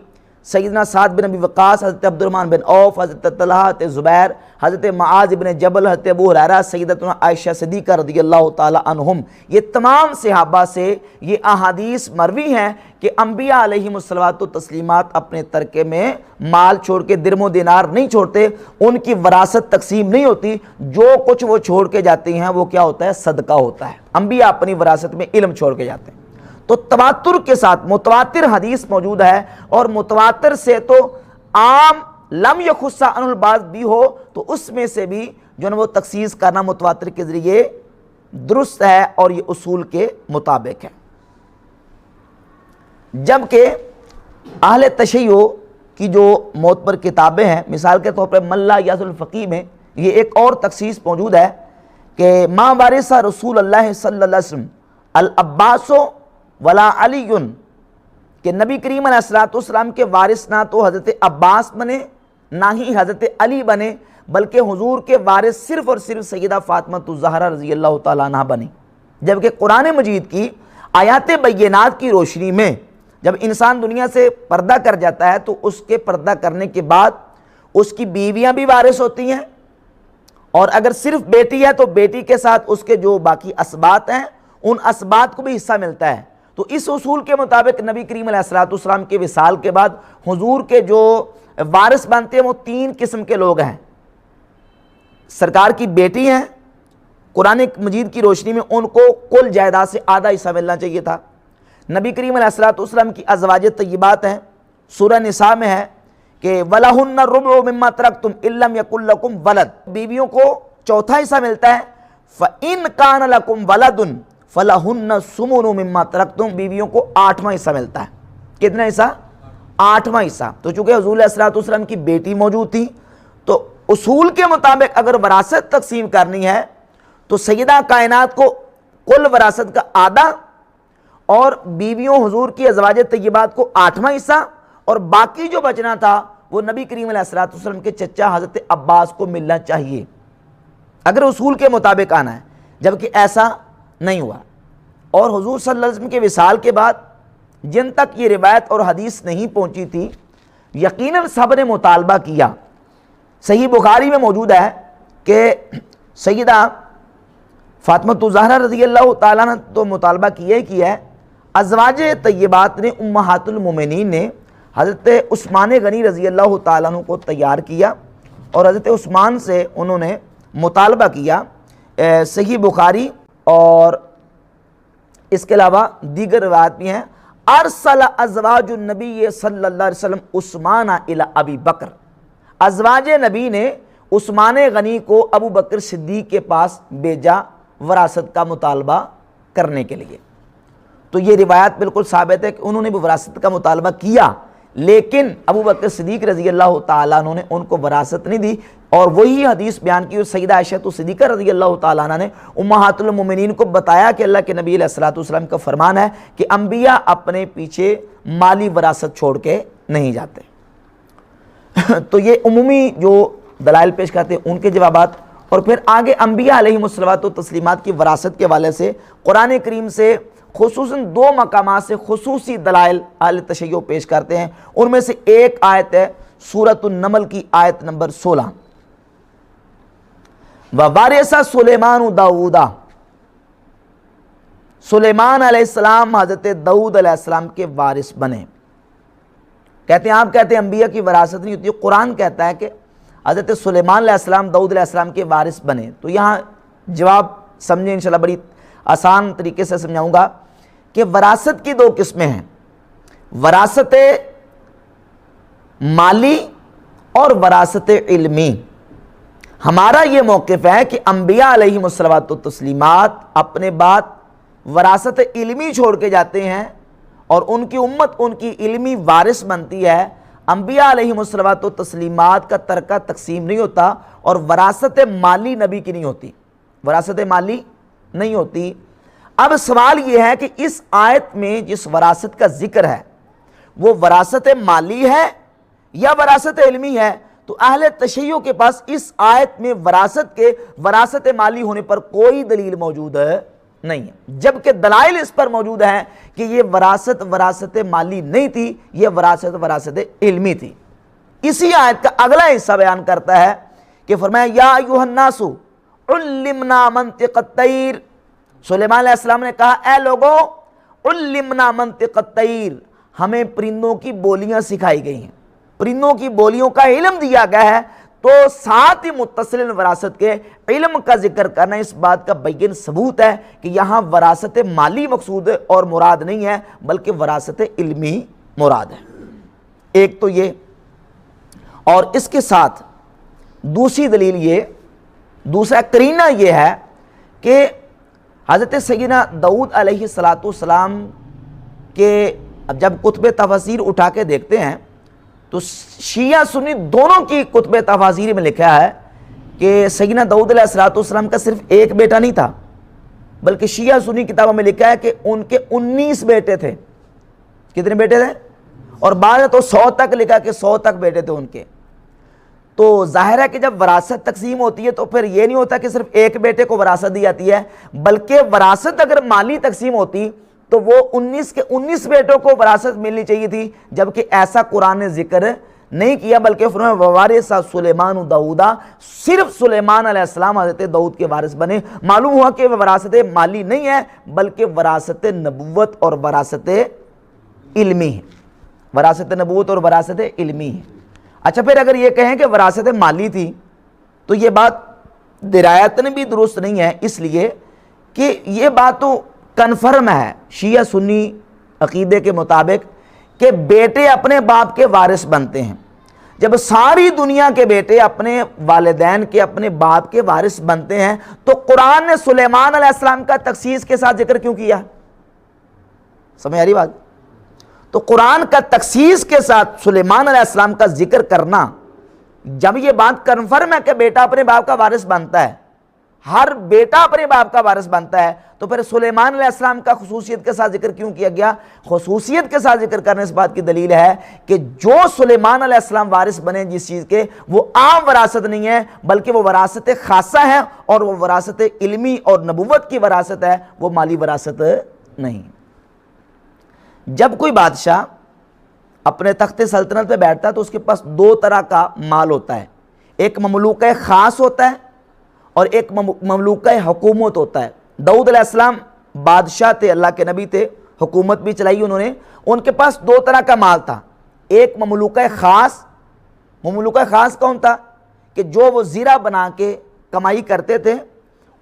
سیدنا سعد بن ابی وقاص، حضرت عبد الرحمن بن عوف، حضرت طلحہ، حضرت زبیر، حضرت معاذ بن جبل، حضرت ابو ہریرہ، سیدتنا عائشہ صدیقہ رضی اللہ تعالیٰ عنہم، یہ تمام صحابہ سے یہ احادیث مروی ہیں کہ انبیاء علیہم الصلوات و تسلیمات اپنے ترکے میں مال چھوڑ کے درم و دینار نہیں چھوڑتے، ان کی وراثت تقسیم نہیں ہوتی، جو کچھ وہ چھوڑ کے جاتے ہیں وہ کیا ہوتا ہے؟ صدقہ ہوتا ہے۔ انبیاء اپنی وراثت میں علم چھوڑ کے جاتے ہیں۔ تو تواتر کے ساتھ متواتر حدیث موجود ہے، اور متواتر سے تو عام لم یخص عنہ البعض بھی ہو تو اس میں سے بھی جو ہے وہ تخصیص کرنا متواتر کے ذریعے درست ہے اور یہ اصول کے مطابق ہے۔ جبکہ اہل تشیع کی جو معتبر کتابیں ہیں، مثال کے طور پر ملا یاس الفقی میں یہ ایک اور تخصیص موجود ہے کہ ما وارث رسول اللہ صلی اللہ علیہ وسلم العباس ولا علی، کہ نبی کریم علیہ السلام کے وارث نہ تو حضرت عباس بنے نہ ہی حضرت علی بنے، بلکہ حضور کے وارث صرف اور صرف سیدہ فاطمہ الزہرا رضی اللہ تعالیٰ عنہ بنی۔ جبکہ قرآن مجید کی آیات بینات کی روشنی میں جب انسان دنیا سے پردہ کر جاتا ہے تو اس کے پردہ کرنے کے بعد اس کی بیویاں بھی وارث ہوتی ہیں، اور اگر صرف بیٹی ہے تو بیٹی کے ساتھ اس کے جو باقی اسباط ہیں ان اسباط کو بھی حصہ ملتا ہے۔ تو اس اصول کے مطابق نبی کریم علیہ السلام کے وصال کے بعد حضور کے جو وارث بنتے ہیں وہ 3 قسم کے لوگ ہیں۔ سرکار کی بیٹی ہیں، قرآن مجید کی روشنی میں ان کو کل جائیداد سے آدھا حصہ ملنا چاہیے تھا۔ نبی کریم علیہ السلام کی ازواج طیبات ہیں، سورہ نساء میں ہے کہ وَلَهُنَّ الرُّبُعُ مِمَّا تَرَكْتُمْ إِن لَّمْ يَكُن لَّكُمْ وَلَدٌ، بیویوں کو چوتھا حصہ ملتا ہے۔ فَإِن كَانَ لَكُمْ وَلَدٌ فَلَهُنَّ الثُّمُنُ مِمَّا تَرَكْتُمْ، بیویوں کو 8واں حصہ ملتا ہے۔ کتنا حصہ؟ 8واں حصہ۔ تو چونکہ حضور علیہ السلام کی بیٹی موجود تھی تو اصول کے مطابق اگر وراثت تقسیم کرنی ہے تو سیدہ کائنات کو کل وراثت کا آدھا، اور بیویوں حضور کی ازواج طیبات کو 8واں حصہ، اور باقی جو بچنا تھا وہ نبی کریم علیہ السلام کے چچا حضرت عباس کو ملنا چاہیے اگر اصول کے مطابق آنا ہے۔ جبکہ ایسا نہیں ہوا، اور حضور صلی اللہ علیہ وسلم کے وصال کے بعد جن تک یہ روایت اور حدیث نہیں پہنچی تھی یقیناً سب نے مطالبہ کیا۔ صحیح بخاری میں موجود ہے کہ سیدہ فاطمہ الزہرا رضی اللہ تعالیٰ نے تو مطالبہ کیا ہی کیا ہے، ازواج طیبات نے، امہات المومنین نے حضرت عثمان غنی رضی اللہ تعالیٰ عنہ کو تیار کیا، اور حضرت عثمان سے انہوں نے مطالبہ کیا۔ صحیح بخاری اور اس کے علاوہ دیگر روایت بھی ہیں، ارسل ازواج النبی صلی اللہ علیہ وسلم عثمان الی ابی بکر، ازواج نبی نے عثمان غنی کو ابو بکر صدیق کے پاس بھیجا وراثت کا مطالبہ کرنے کے لیے۔ تو یہ روایت بالکل ثابت ہے کہ انہوں نے بھی وراثت کا مطالبہ کیا، لیکن ابو بکر صدیق رضی اللہ تعالیٰ عنہ نے ان کو وراثت نہیں دی، اور وہی حدیث بیان کی سیدہ عائشہ صدیقہ رضی اللہ تعالیٰ عنہ نے امہات المومنین کو بتایا کہ اللہ کے نبی علیہ السلام کا فرمان ہے کہ انبیاء اپنے پیچھے مالی وراثت چھوڑ کے نہیں جاتے۔ تو یہ عمومی جو دلائل پیش کرتے ہیں ان کے جوابات، اور پھر آگے انبیاء علیہم الصلوات و تسلیمات کی وراثت کے حوالے سے قرآن کریم سے خصوصاً 2 مقامات سے خصوصی دلائل اہل تشیع پیش کرتے ہیں۔ ان میں سے ایک آیت ہے سورۃ النمل کی آیت نمبر 16، وَوَارِثَ سُلَيْمَانُ دَاوُودَ، سلیمان علیہ السلام حضرت داؤد علیہ السلام کے وارث بنے۔ کہتے ہیں، آپ کہتے ہیں انبیاء کی وراثت نہیں ہوتی، قرآن کہتا ہے کہ حضرت سلیمان علیہ السلام داؤد علیہ السلام کے وارث بنے۔ تو یہاں جواب سمجھیں، انشاءاللہ بڑی آسان طریقے سے سمجھاؤں گا کہ وراثت کی 2 قسمیں ہیں، وراثت مالی اور وراثت علمی۔ ہمارا یہ موقف ہے کہ انبیاء علیہم الصلوات والتسلیمات اپنے بعد وراثت علمی چھوڑ کے جاتے ہیں، اور ان کی امت ان کی علمی وارث بنتی ہے۔ انبیاء علیہم الصلوات والتسلیمات کا ترکہ تقسیم نہیں ہوتا، اور وراثت مالی نبی کی نہیں ہوتی، وراثت مالی نہیں ہوتی۔ اب سوال یہ ہے کہ اس آیت میں جس وراثت کا ذکر ہے وہ وراثت مالی ہے یا وراثت علمی ہے؟ تو اہل تشیع کے پاس اس آیت میں وراثت مالی ہونے پر کوئی دلیل موجود نہیں ہے، جبکہ دلائل اس پر موجود ہیں کہ یہ وراثت مالی نہیں تھی، یہ وراثت علمی تھی۔ اسی آیت کا اگلا حصہ بیان کرتا ہے کہ فرمایا یا ایھا الناس علمنا منطق الطیر، سلیمان علیہ السلام نے کہا اے لوگو علمنا منطق الطیر، ہمیں پرندوں کی بولیاں سکھائی گئی ہیں، پرندوں کی بولیوں کا علم دیا گیا ہے۔ تو ساتھ ہی متصل وراثت کے علم کا ذکر کرنا اس بات کا بین ثبوت ہے کہ یہاں وراثت مالی مقصود اور مراد نہیں ہے بلکہ وراثت علمی مراد ہے۔ ایک تو یہ، اور اس کے ساتھ دوسری دلیل یہ، دوسرا قرینہ یہ ہے کہ حضرت سیدنا داؤد علیہ السلام کے جب کتب تفاسیر اٹھا کے دیکھتے ہیں تو شیعہ سنی دونوں کی کتب تفاسیر میں لکھا ہے کہ سیدنا داؤد علیہ السلام کا صرف ایک بیٹا نہیں تھا، بلکہ شیعہ سنی کتابوں میں لکھا ہے کہ ان کے 19 بیٹے تھے۔ کتنے بیٹے تھے؟ اور بعد تو 100 تک لکھا کہ 100 تک بیٹے تھے ان کے۔ تو ظاہر ہے کہ جب وراثت تقسیم ہوتی ہے تو پھر یہ نہیں ہوتا کہ صرف ایک بیٹے کو وراثت دی جاتی ہے، بلکہ وراثت اگر مالی تقسیم ہوتی تو وہ 19 کے 19 بیٹوں کو وراثت ملنی چاہیے تھی، جبکہ ایسا قرآن نے ذکر نہیں کیا، بلکہ فرمایا ووارث سلیمان داؤدا، صرف سلیمان علیہ السلام حضرت داؤد کے وارث بنے۔ معلوم ہوا کہ وراثت مالی نہیں ہے بلکہ وراثت نبوت اور وراثت علمی ہے، وراثت نبوت اور وراثت علمی ہے۔ اچھا، پھر اگر یہ کہیں کہ وراثت مالی تھی تو یہ بات درایتاً بھی درست نہیں ہے، اس لیے کہ یہ بات تو کنفرم ہے شیعہ سنی عقیدے کے مطابق کہ بیٹے اپنے باپ کے وارث بنتے ہیں۔ جب ساری دنیا کے بیٹے اپنے والدین کے، اپنے باپ کے وارث بنتے ہیں تو قرآن نے سلیمان علیہ السلام کا تخصیص کے ساتھ ذکر کیوں کیا؟ سمجھ آ رہی بات؟ تو قرآن کا تخصیص کے ساتھ سلیمان علیہ السلام کا ذکر کرنا، جب یہ بات کنفرم ہے کہ بیٹا اپنے باپ کا وارث بنتا ہے، ہر بیٹا اپنے باپ کا وارث بنتا ہے، تو پھر سلیمان علیہ السلام کا خصوصیت کے ساتھ ذکر کیوں کیا گیا؟ خصوصیت کے ساتھ ذکر کرنے اس بات کی دلیل ہے کہ جو سلیمان علیہ السلام وارث بنے جس چیز کے، وہ عام وراثت نہیں ہے بلکہ وہ وراثت خاصہ ہے، اور وہ وراثت علمی اور نبوت کی وراثت ہے، وہ مالی وراثت نہیں۔ جب کوئی بادشاہ اپنے تخت سلطنت پہ بیٹھتا ہے تو اس کے پاس 2 طرح کا مال ہوتا ہے، ایک مملوکہ خاص ہوتا ہے اور ایک مملوکہ حکومت ہوتا ہے۔ داؤد علیہ السلام بادشاہ تھے، اللہ کے نبی تھے، حکومت بھی چلائی انہوں نے، ان کے پاس 2 طرح کا مال تھا، ایک مملوکہ خاص۔ مملوکہ خاص کون تھا؟ کہ جو وہ زیرہ بنا کے کمائی کرتے تھے،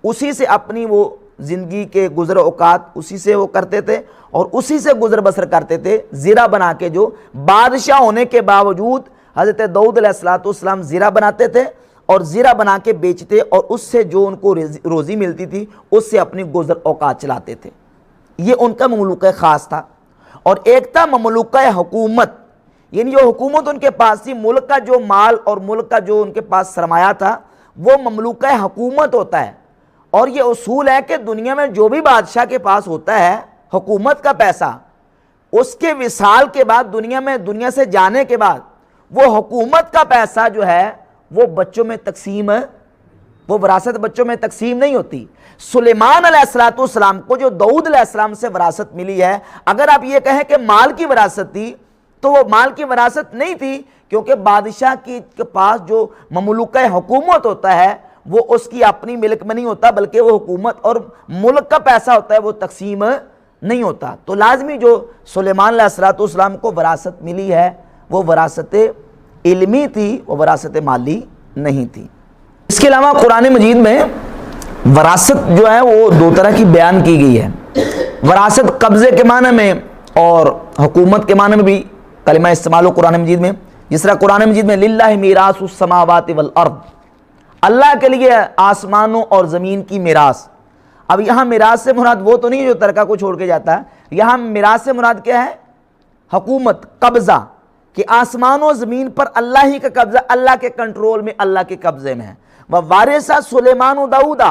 اسی سے اپنی وہ زندگی کے گزر اوقات اسی سے وہ کرتے تھے اور اسی سے گزر بسر کرتے تھے، زیرہ بنا کے۔ جو بادشاہ ہونے کے باوجود حضرت داؤد علیہ السلام زیرہ بناتے تھے اور زیرہ بنا کے بیچتے، اور اس سے جو ان کو روزی ملتی تھی اس سے اپنی گزر اوقات چلاتے تھے۔ یہ ان کا مملوکہ خاص تھا۔ اور ایک تھا مملوکہ حکومت، یعنی جو حکومت ان کے پاس تھی، ملک کا جو مال اور ملک کا جو ان کے پاس سرمایہ تھا وہ مملوکہ حکومت ہوتا ہے۔ اور یہ اصول ہے کہ دنیا میں جو بھی بادشاہ کے پاس ہوتا ہے حکومت کا پیسہ، اس کے وصال کے بعد، دنیا سے جانے کے بعد، وہ حکومت کا پیسہ جو ہے وہ بچوں میں تقسیم، وہ وراثت بچوں میں تقسیم نہیں ہوتی۔ سلیمان علیہ السلام کو جو داؤد علیہ السلام سے وراثت ملی ہے، اگر آپ یہ کہیں کہ مال کی وراثت تھی تو وہ مال کی وراثت نہیں تھی، کیونکہ بادشاہ کے پاس جو مملوکہ حکومت ہوتا ہے وہ اس کی اپنی ملک میں نہیں ہوتا بلکہ وہ حکومت اور ملک کا پیسہ ہوتا ہے، وہ تقسیم نہیں ہوتا۔ تو لازمی جو سلیمان علیہ السلام کو وراثت ملی ہے وہ وراثت علمی تھی، وہ وراثت مالی نہیں تھی۔ اس کے علاوہ قرآن مجید میں وراثت جو ہے وہ 2 طرح کی بیان کی گئی ہے۔ وراثت قبضے کے معنی میں اور حکومت کے معنی میں بھی کلمہ استعمال ہو قرآن مجید میں، جس طرح قرآن مجید میں للہ میراث السماوات والارض، اللہ کے لیے آسمانوں اور زمین کی میراث۔ اب یہاں میراث سے مراد وہ تو نہیں جو ترکہ کو چھوڑ کے جاتا ہے، یہاں میراث سے مراد کیا ہے؟ حکومت، قبضہ، کہ آسمان و زمین پر اللہ ہی کا قبضہ، اللہ کے کنٹرول میں، اللہ کے قبضے میں ہے۔ وَوَارِثَ سُلَيْمَانُ دَاؤُدَ،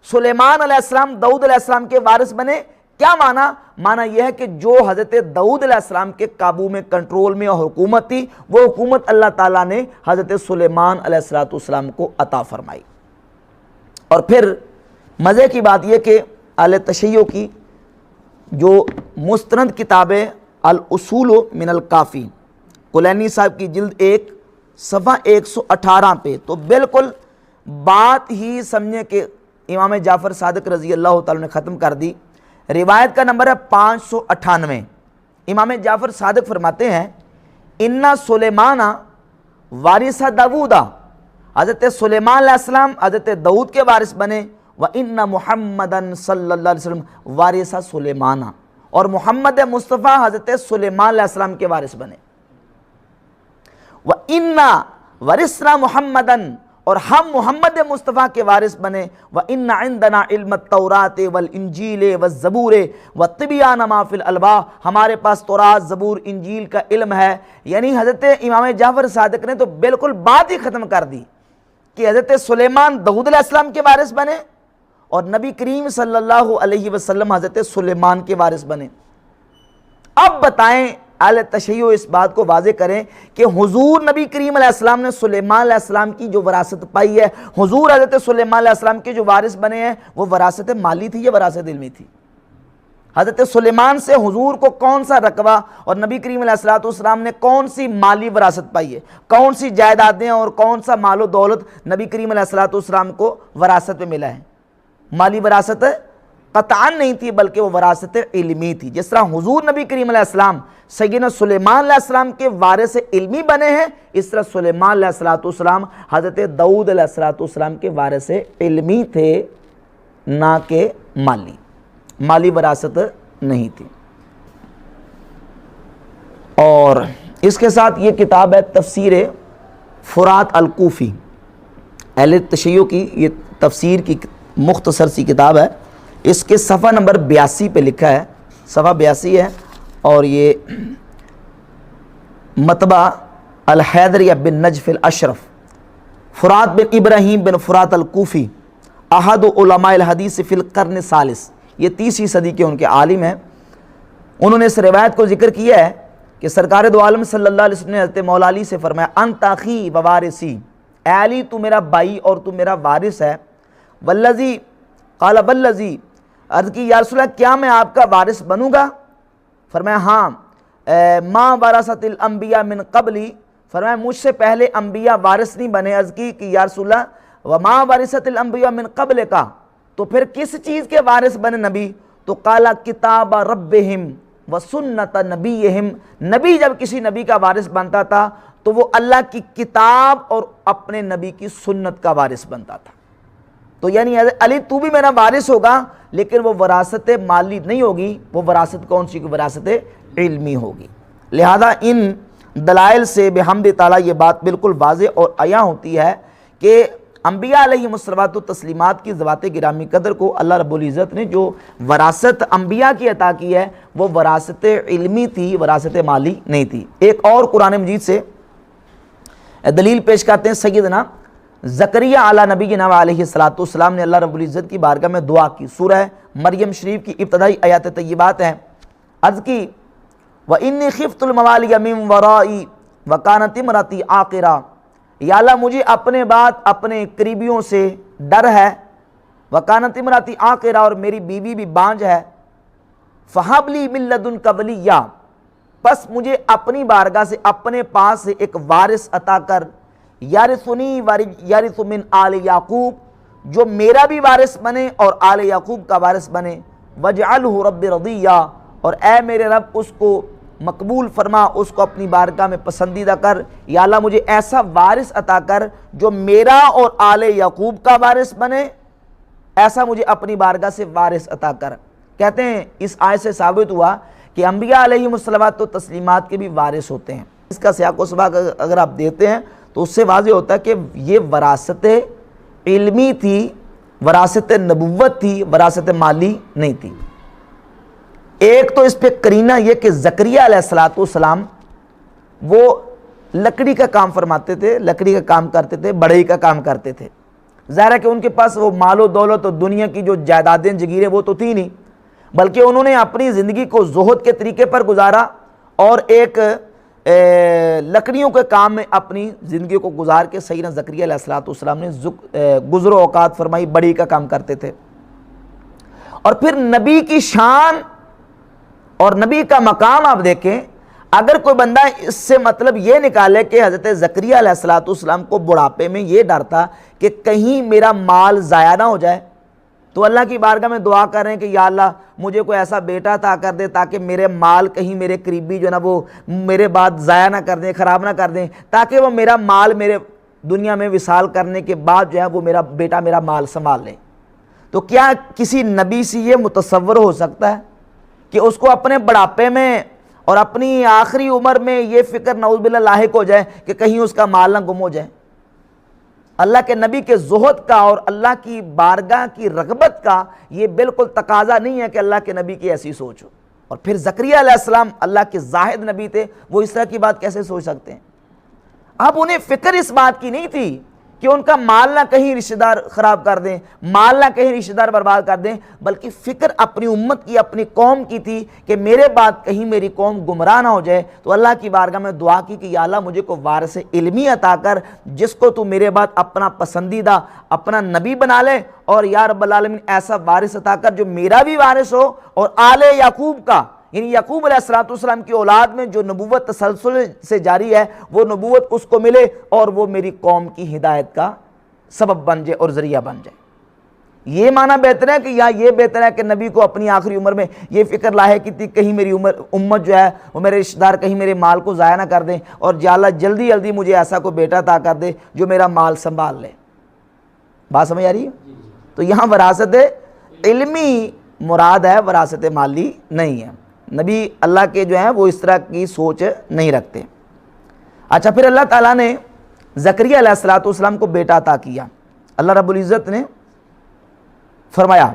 سلیمان علیہ السلام داؤد علیہ السلام کے وارث بنے کیا معنی؟ معنی یہ ہے کہ جو حضرت داؤد علیہ السلام کے قابو میں، کنٹرول میں اور حکومت تھی، وہ حکومت اللہ تعالیٰ نے حضرت سلیمان علیہ السلام کو عطا فرمائی۔ اور پھر مزے کی بات یہ کہ اہل تشیع کی جو مستند کتاب ہے الاصول من الکافی، کلینی صاحب کی جلد 1 صفحہ 118 پہ، تو بالکل بات ہی سمجھیں کہ امام جعفر صادق رضی اللہ تعالیٰ نے ختم کر دی۔ روایت کا نمبر ہے 598۔ امام جعفر صادق فرماتے ہیں اِنَّ سلیمان وارث داؤدا، حضرت سلیمان علیہ السلام حضرت داؤد کے وارث بنے، وَإِنَّ مُحَمَّدًا صلی اللہ علیہ وسلم وارث سلیمان، اور محمد مصطفیٰ حضرت سلیمان علیہ السلام کے وارث بنے۔ وَإِنَّ وَرِثْنَا مُحَمَّدًا، اور ہم محمد مصطفیٰ کے وارث بنے۔ وَإِنَّ عِنْدَنَا عِلْمَ التَّوْرَاةِ وَالْإِنْجِيلِ وَالزَّبُورِ وَالطِّبْيَانَ مَا فِي الْأَلْوَاحِ، ہمارے پاس تورات، زبور، انجیل کا علم ہے۔ یعنی حضرت امام جعفر صادق نے تو بالکل بات ہی ختم کر دی کہ حضرت سلیمان داؤد علیہ السلام کے وارث بنے اور نبی کریم صلی اللہ علیہ وسلم حضرت سلیمان کے وارث بنے۔ اب بتائیں اہل تشیع اس بات کو واضح کریں کہ حضور نبی کریم علیہ السلام نے سلیمان علیہ السلام کی جو وراثت پائی ہے، حضور حضرت سلیمان علیہ السلام کے جو وارث بنے ہیں، وہ وراثت مالی تھی یا وراثت علمی تھی؟ حضرت سلیمان سے حضور کو کون سا رقبہ اور نبی کریم علیہ السلام نے کون سی مالی وراثت پائی ہے؟ کون سی جائیدادیں اور کون سا مال و دولت نبی کریم علیہ السلام کو وراثت میں ملا ہے؟ مالی وراثت قطعاً نہیں تھی، بلکہ وہ وراثت علمی تھی۔ جس طرح حضور نبی کریم علیہ السلام سیدنا سلیمان علیہ السلام کے وارث علمی بنے ہیں، اس طرح سلیمان علیہ السلام حضرت داؤد علیہ السلام کے وارث علمی تھے، نہ کہ مالی وراثت نہیں تھی۔ اور اس کے ساتھ یہ کتاب ہے تفسیر فرات الکوفی، اہل تشیع کی یہ تفسیر کی مختصر سی کتاب ہے۔ اس کے صفحہ نمبر 82 پہ لکھا ہے، صفحہ 82 ہے، اور یہ مطبع الحیدریہ بن نجف الاشرف، فرات بن ابراہیم بن فرات الکوفی، احد علماء الحدیث فی القرن الثالث، یہ 30ویں صدی کے ان کے عالم ہیں۔ انہوں نے اس روایت کو ذکر کیا ہے کہ سرکار دو عالم صلی اللہ علیہ وسلم نے حضرت مولا علی سے فرمایا انت اخی و وارثی، اے علی تو میرا بھائی اور تو میرا وارث ہے۔ والذی قال والذی، عرض کی یا رسول اللہ کیا میں آپ کا وارث بنوں گا؟ فرمایا ہاں۔ ما ورثت الانبیاء من قبلی، فرمایا مجھ سے پہلے انبیاء وارث نہیں بنے۔ عرض کی کہ یا رسول اللہ وما ورثت الانبیاء من قبل کا، تو پھر کس چیز کے وارث بنے نبی؟ تو قال کتاب ربہم وسنت نبیہم، نبی جب کسی نبی کا وارث بنتا تھا تو وہ اللہ کی کتاب اور اپنے نبی کی سنت کا وارث بنتا تھا۔ تو یعنی علی تو بھی میرا وارث ہوگا، لیکن وہ وراثت مالی نہیں ہوگی، وہ وراثت کون سی؟ وراثت علمی ہوگی۔ لہذا ان دلائل سے بحمد تعالیٰ یہ بات بالکل واضح اور عیاں ہوتی ہے کہ انبیاء علیہم الصلوۃ والتسلیمات کی ذوات گرامی قدر کو اللہ رب العزت نے جو وراثت انبیاء کی عطا کی ہے، وہ وراثت علمی تھی، وراثت مالی نہیں تھی۔ ایک اور قرآن مجید سے دلیل پیش کرتے ہیں۔ سیدنا زکریا علی نبینا علیہ السلام نے اللہ رب العزت کی بارگاہ میں دعا کی۔ سورہ مریم شریف کی ابتدائی آیات طیبات ہیں۔ عرض کی وَإِنِّي خِفْتُ الْمَوَالِيَ مِنْ وَرَائِي وَكَانَتِ امْرَأَتِي عَاقِرًا، یا اللہ مجھے اپنے بعد اپنے قریبیوں سے ڈر ہے۔ وَكَانَتِ امْرَأَتِي عَاقِرًا، اور میری بیوی بھی بانجھ ہے۔ فَهَبْ لِي مِن لَّدُنْكَ وَلِيًّا، پس مجھے اپنی بارگاہ سے اپنے پاس سے ایک وارث عطا کر، یارثنی یارث من آل یعقوب، جو میرا بھی وارث بنے اور آل یعقوب کا وارث بنے۔ وَاجْعَلْهُ رَبِّ رَضِيًّا، اور اے میرے رب اس کو مقبول فرما، اس کو اپنی بارگاہ میں پسندیدہ کر۔ یا اللہ مجھے ایسا وارث عطا کر جو میرا اور آل یعقوب کا وارث بنے، ایسا مجھے اپنی بارگاہ سے وارث عطا کر۔ کہتے ہیں اس آیت سے ثابت ہوا کہ انبیاء علیہم الصلوات و تسلیمات کے بھی وارث ہوتے ہیں۔ اس کا سیاق و سباق اگر آپ دیتے ہیں تو اس سے واضح ہوتا ہے کہ یہ وراثت علمی تھی، وراثت نبوت تھی، وراثت مالی نہیں تھی۔ ایک تو اس پہ قرینہ یہ کہ زکریا علیہ السلام وہ لکڑی کا کام فرماتے تھے، لکڑی کا کام کرتے تھے، بڑھئی کا کام کرتے تھے۔ ظاہر ہے کہ ان کے پاس وہ مال و دولت اور دنیا کی جو جائیدادیں جگیریں وہ تو تھی نہیں، بلکہ انہوں نے اپنی زندگی کو زہد کے طریقے پر گزارا اور ایک لکڑیوں کے کام میں اپنی زندگی کو گزار کے سیدنا زکریا علیہ السلام نے گزر و اوقات فرمائی، بڑی کا کام کرتے تھے۔ اور پھر نبی کی شان اور نبی کا مقام آپ دیکھیں، اگر کوئی بندہ اس سے مطلب یہ نکالے کہ حضرت زکریا علیہ السلام کو بڑھاپے میں یہ ڈر تھا کہ کہیں میرا مال ضائع نہ ہو جائے، تو اللہ کی بارگاہ میں دعا کر رہے ہیں کہ یا اللہ مجھے کوئی ایسا بیٹا عطا کر دے تاکہ میرے مال کہیں میرے قریبی جو ہے نا وہ میرے بعد ضائع نہ کر دیں، خراب نہ کر دیں، تاکہ وہ میرا مال میرے دنیا میں وصال کرنے کے بعد جو ہے وہ میرا بیٹا میرا مال سنبھال لے۔ تو کیا کسی نبی سے یہ متصور ہو سکتا ہے کہ اس کو اپنے بڑھاپے میں اور اپنی آخری عمر میں یہ فکر نعوذ باللہ لاحق ہو جائے کہ کہیں اس کا مال نہ گم ہو جائے؟ اللہ کے نبی کے زہد کا اور اللہ کی بارگاہ کی رغبت کا یہ بالکل تقاضا نہیں ہے کہ اللہ کے نبی کی ایسی سوچ ہو۔ اور پھر زکریا علیہ السلام اللہ کے زاہد نبی تھے، وہ اس طرح کی بات کیسے سوچ سکتے ہیں؟ اب انہیں فکر اس بات کی نہیں تھی کہ ان کا مال نہ کہیں رشتہ دار خراب کر دیں، مال نہ کہیں رشتہ دار برباد کر دیں، بلکہ فکر اپنی امت کی، اپنی قوم کی تھی کہ میرے بعد کہیں میری قوم گمراہ نہ ہو جائے۔ تو اللہ کی بارگاہ میں دعا کی کہ یا اللہ مجھے کو وارث علمی عطا کر، جس کو تو میرے بعد اپنا پسندیدہ اپنا نبی بنا لے، اور یا رب العالمین ایسا وارث عطا کر جو میرا بھی وارث ہو اور آل یعقوب کا، یعنی یعقوب علیہ السلام کی اولاد میں جو نبوت تسلسل سے جاری ہے وہ نبوت اس کو ملے اور وہ میری قوم کی ہدایت کا سبب بن جائے اور ذریعہ بن جائے۔ یہ معنی بہتر ہے کہ یا یہ بہتر ہے کہ نبی کو اپنی آخری عمر میں یہ فکر لاحق کی تھی کہیں میری امت جو ہے وہ میرے رشتہ دار کہیں میرے مال کو ضائع نہ کر دیں، اور یا اللہ جلدی جلدی مجھے ایسا کوئی بیٹا عطا کر دے جو میرا مال سنبھال لے۔ بات سمجھ آ رہی ہے؟ تو یہاں وراثت علمی مراد ہے، وراثت مالی نہیں ہے۔ نبی اللہ کے جو ہیں وہ اس طرح کی سوچ نہیں رکھتے۔ اچھا، پھر اللہ تعالیٰ نے زکریا علیہ السلام کو بیٹا عطا کیا۔ اللہ رب العزت نے فرمایا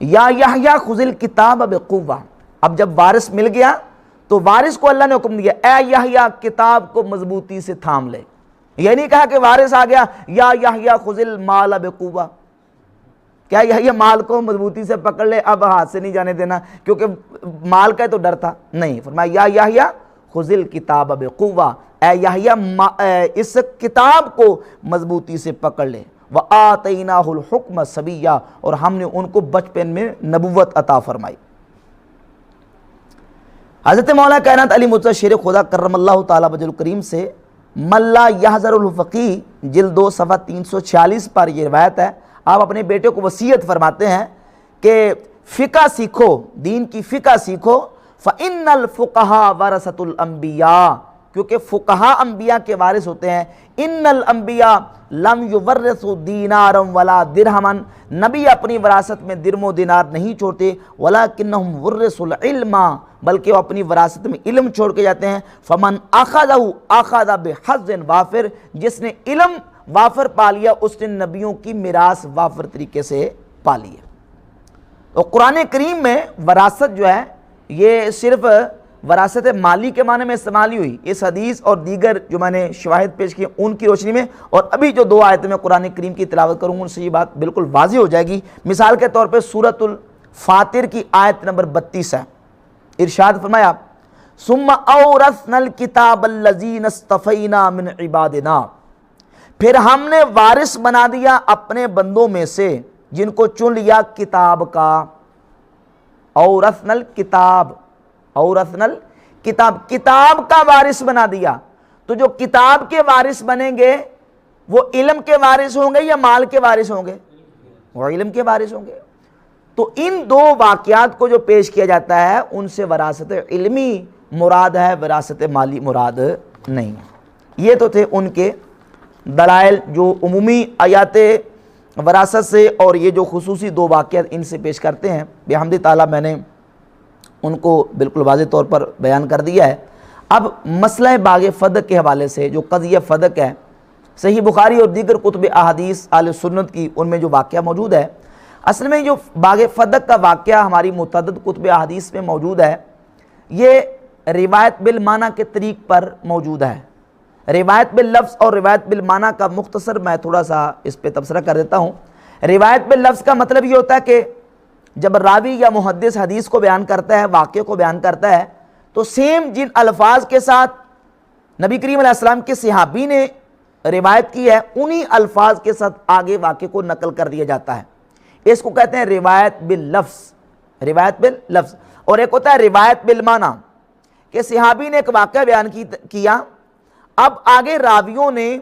یا یحییٰ خذ الکتاب بقوہ۔ اب جب وارث مل گیا تو وارث کو اللہ نے حکم دیا اے یحییٰ کتاب کو مضبوطی سے تھام لے۔ یہ نہیں کہا کہ وارث آ گیا یا یحییٰ خذ المال بقوہ، کیا یہ مال کو مضبوطی سے پکڑ لے، اب ہاتھ سے نہیں جانے دینا کیونکہ مال کا تو ڈر تھا، نہیں، فرمایا یا یحییٰ خذ الکتاب بقوہ، اے یحییٰ اس کتاب کو مضبوطی سے پکڑ لے، وآتیناہ الحکم صبیہ، اور ہم نے ان کو بچپن میں نبوت عطا فرمائی۔ حضرت مولانا کائنات علی مرتضیٰ شیر خدا کرم اللہ تعالیٰ وجہ الکریم سے من لا یحذر الفقیہ جلد 2 صفحہ 346 پر یہ روایت ہے۔ آپ اپنے بیٹے کو وصیت فرماتے ہیں کہ فقہ سیکھو، دین کی فقہ سیکھو، فَإِنَّ الْفُقَهَا وَرَثَةُ الْأَنْبِيَاءِ، کیونکہ فقہا انبیاء کے وارث ہوتے ہیں۔ ان الانبیاء لم یورثوا دینارا ولا درہما، نبی اپنی وراثت میں درم و دینار نہیں چھوڑتے، ولکنہم ورثوا العلم، بلکہ وہ اپنی وراثت میں علم چھوڑ کے جاتے ہیں۔ فمن اخذہ اخذ بحظ وافر، جس نے علم وافر پا لیا اس نے نبیوں کی میراث وافر طریقے سے پا لی ہے۔ اور قرآن کریم میں وراثت جو ہے یہ صرف وراثت مالی کے معنی میں استعمال ہی ہوئی، اس حدیث اور دیگر جو میں نے شواہد پیش کیے ان کی روشنی میں، اور ابھی جو 2 آیتیں میں قرآن کریم کی تلاوت کروں ان سے یہ بات بالکل واضح ہو جائے گی۔ مثال کے طور پہ سورۃ الفاطر کی آیت نمبر 32 ہے، ارشاد فرمایا ثم اورثنا الکتاب الذین اصطفینا من عبادنا، پھر ہم نے وارث بنا دیا اپنے بندوں میں سے جن کو چن لیا کتاب کا۔ اورثنا الکتاب، اورثنا الکتاب، کتاب کا وارث بنا دیا۔ تو جو کتاب کے وارث بنیں گے وہ علم کے وارث ہوں گے یا مال کے وارث ہوں گے؟ وہ علم کے وارث ہوں گے۔ تو ان 2 واقعات کو جو پیش کیا جاتا ہے ان سے وراثت علمی مراد ہے، وراثت مالی مراد نہیں ہے۔ یہ تو تھے ان کے دلائل جو عمومی آیات وراثت سے اور یہ جو خصوصی 2 واقعات ان سے پیش کرتے ہیں، بحمد تعالیٰ میں نے ان کو بالکل واضح طور پر بیان کر دیا ہے۔ اب مسئلہ باغ فدق کے حوالے سے جو قضیہ فدق ہے، صحیح بخاری اور دیگر کتب احادیث اہل سنت کی ان میں جو واقعہ موجود ہے، اصل میں جو باغ فدق کا واقعہ ہماری متعدد کتب احادیث میں موجود ہے، یہ روایت بالمعنی کے طریق پر موجود ہے۔ روایت باللفظ اور روایت بالمعنی کا مختصر میں تھوڑا سا اس پہ تبصرہ کر دیتا ہوں۔ روایت باللفظ کا مطلب یہ ہوتا ہے کہ جب راوی یا محدث حدیث کو بیان کرتا ہے، واقعے کو بیان کرتا ہے، تو سیم جن الفاظ کے ساتھ نبی کریم علیہ السلام کے صحابی نے روایت کی ہے، انہی الفاظ کے ساتھ آگے واقعے کو نقل کر دیا جاتا ہے۔ اس کو کہتے ہیں روایت باللفظ، روایت باللفظ۔ اور ایک ہوتا ہے روایت بالمعنی، کہ صحابی نے ایک واقعہ بیان کیا، اب آگے راویوں نے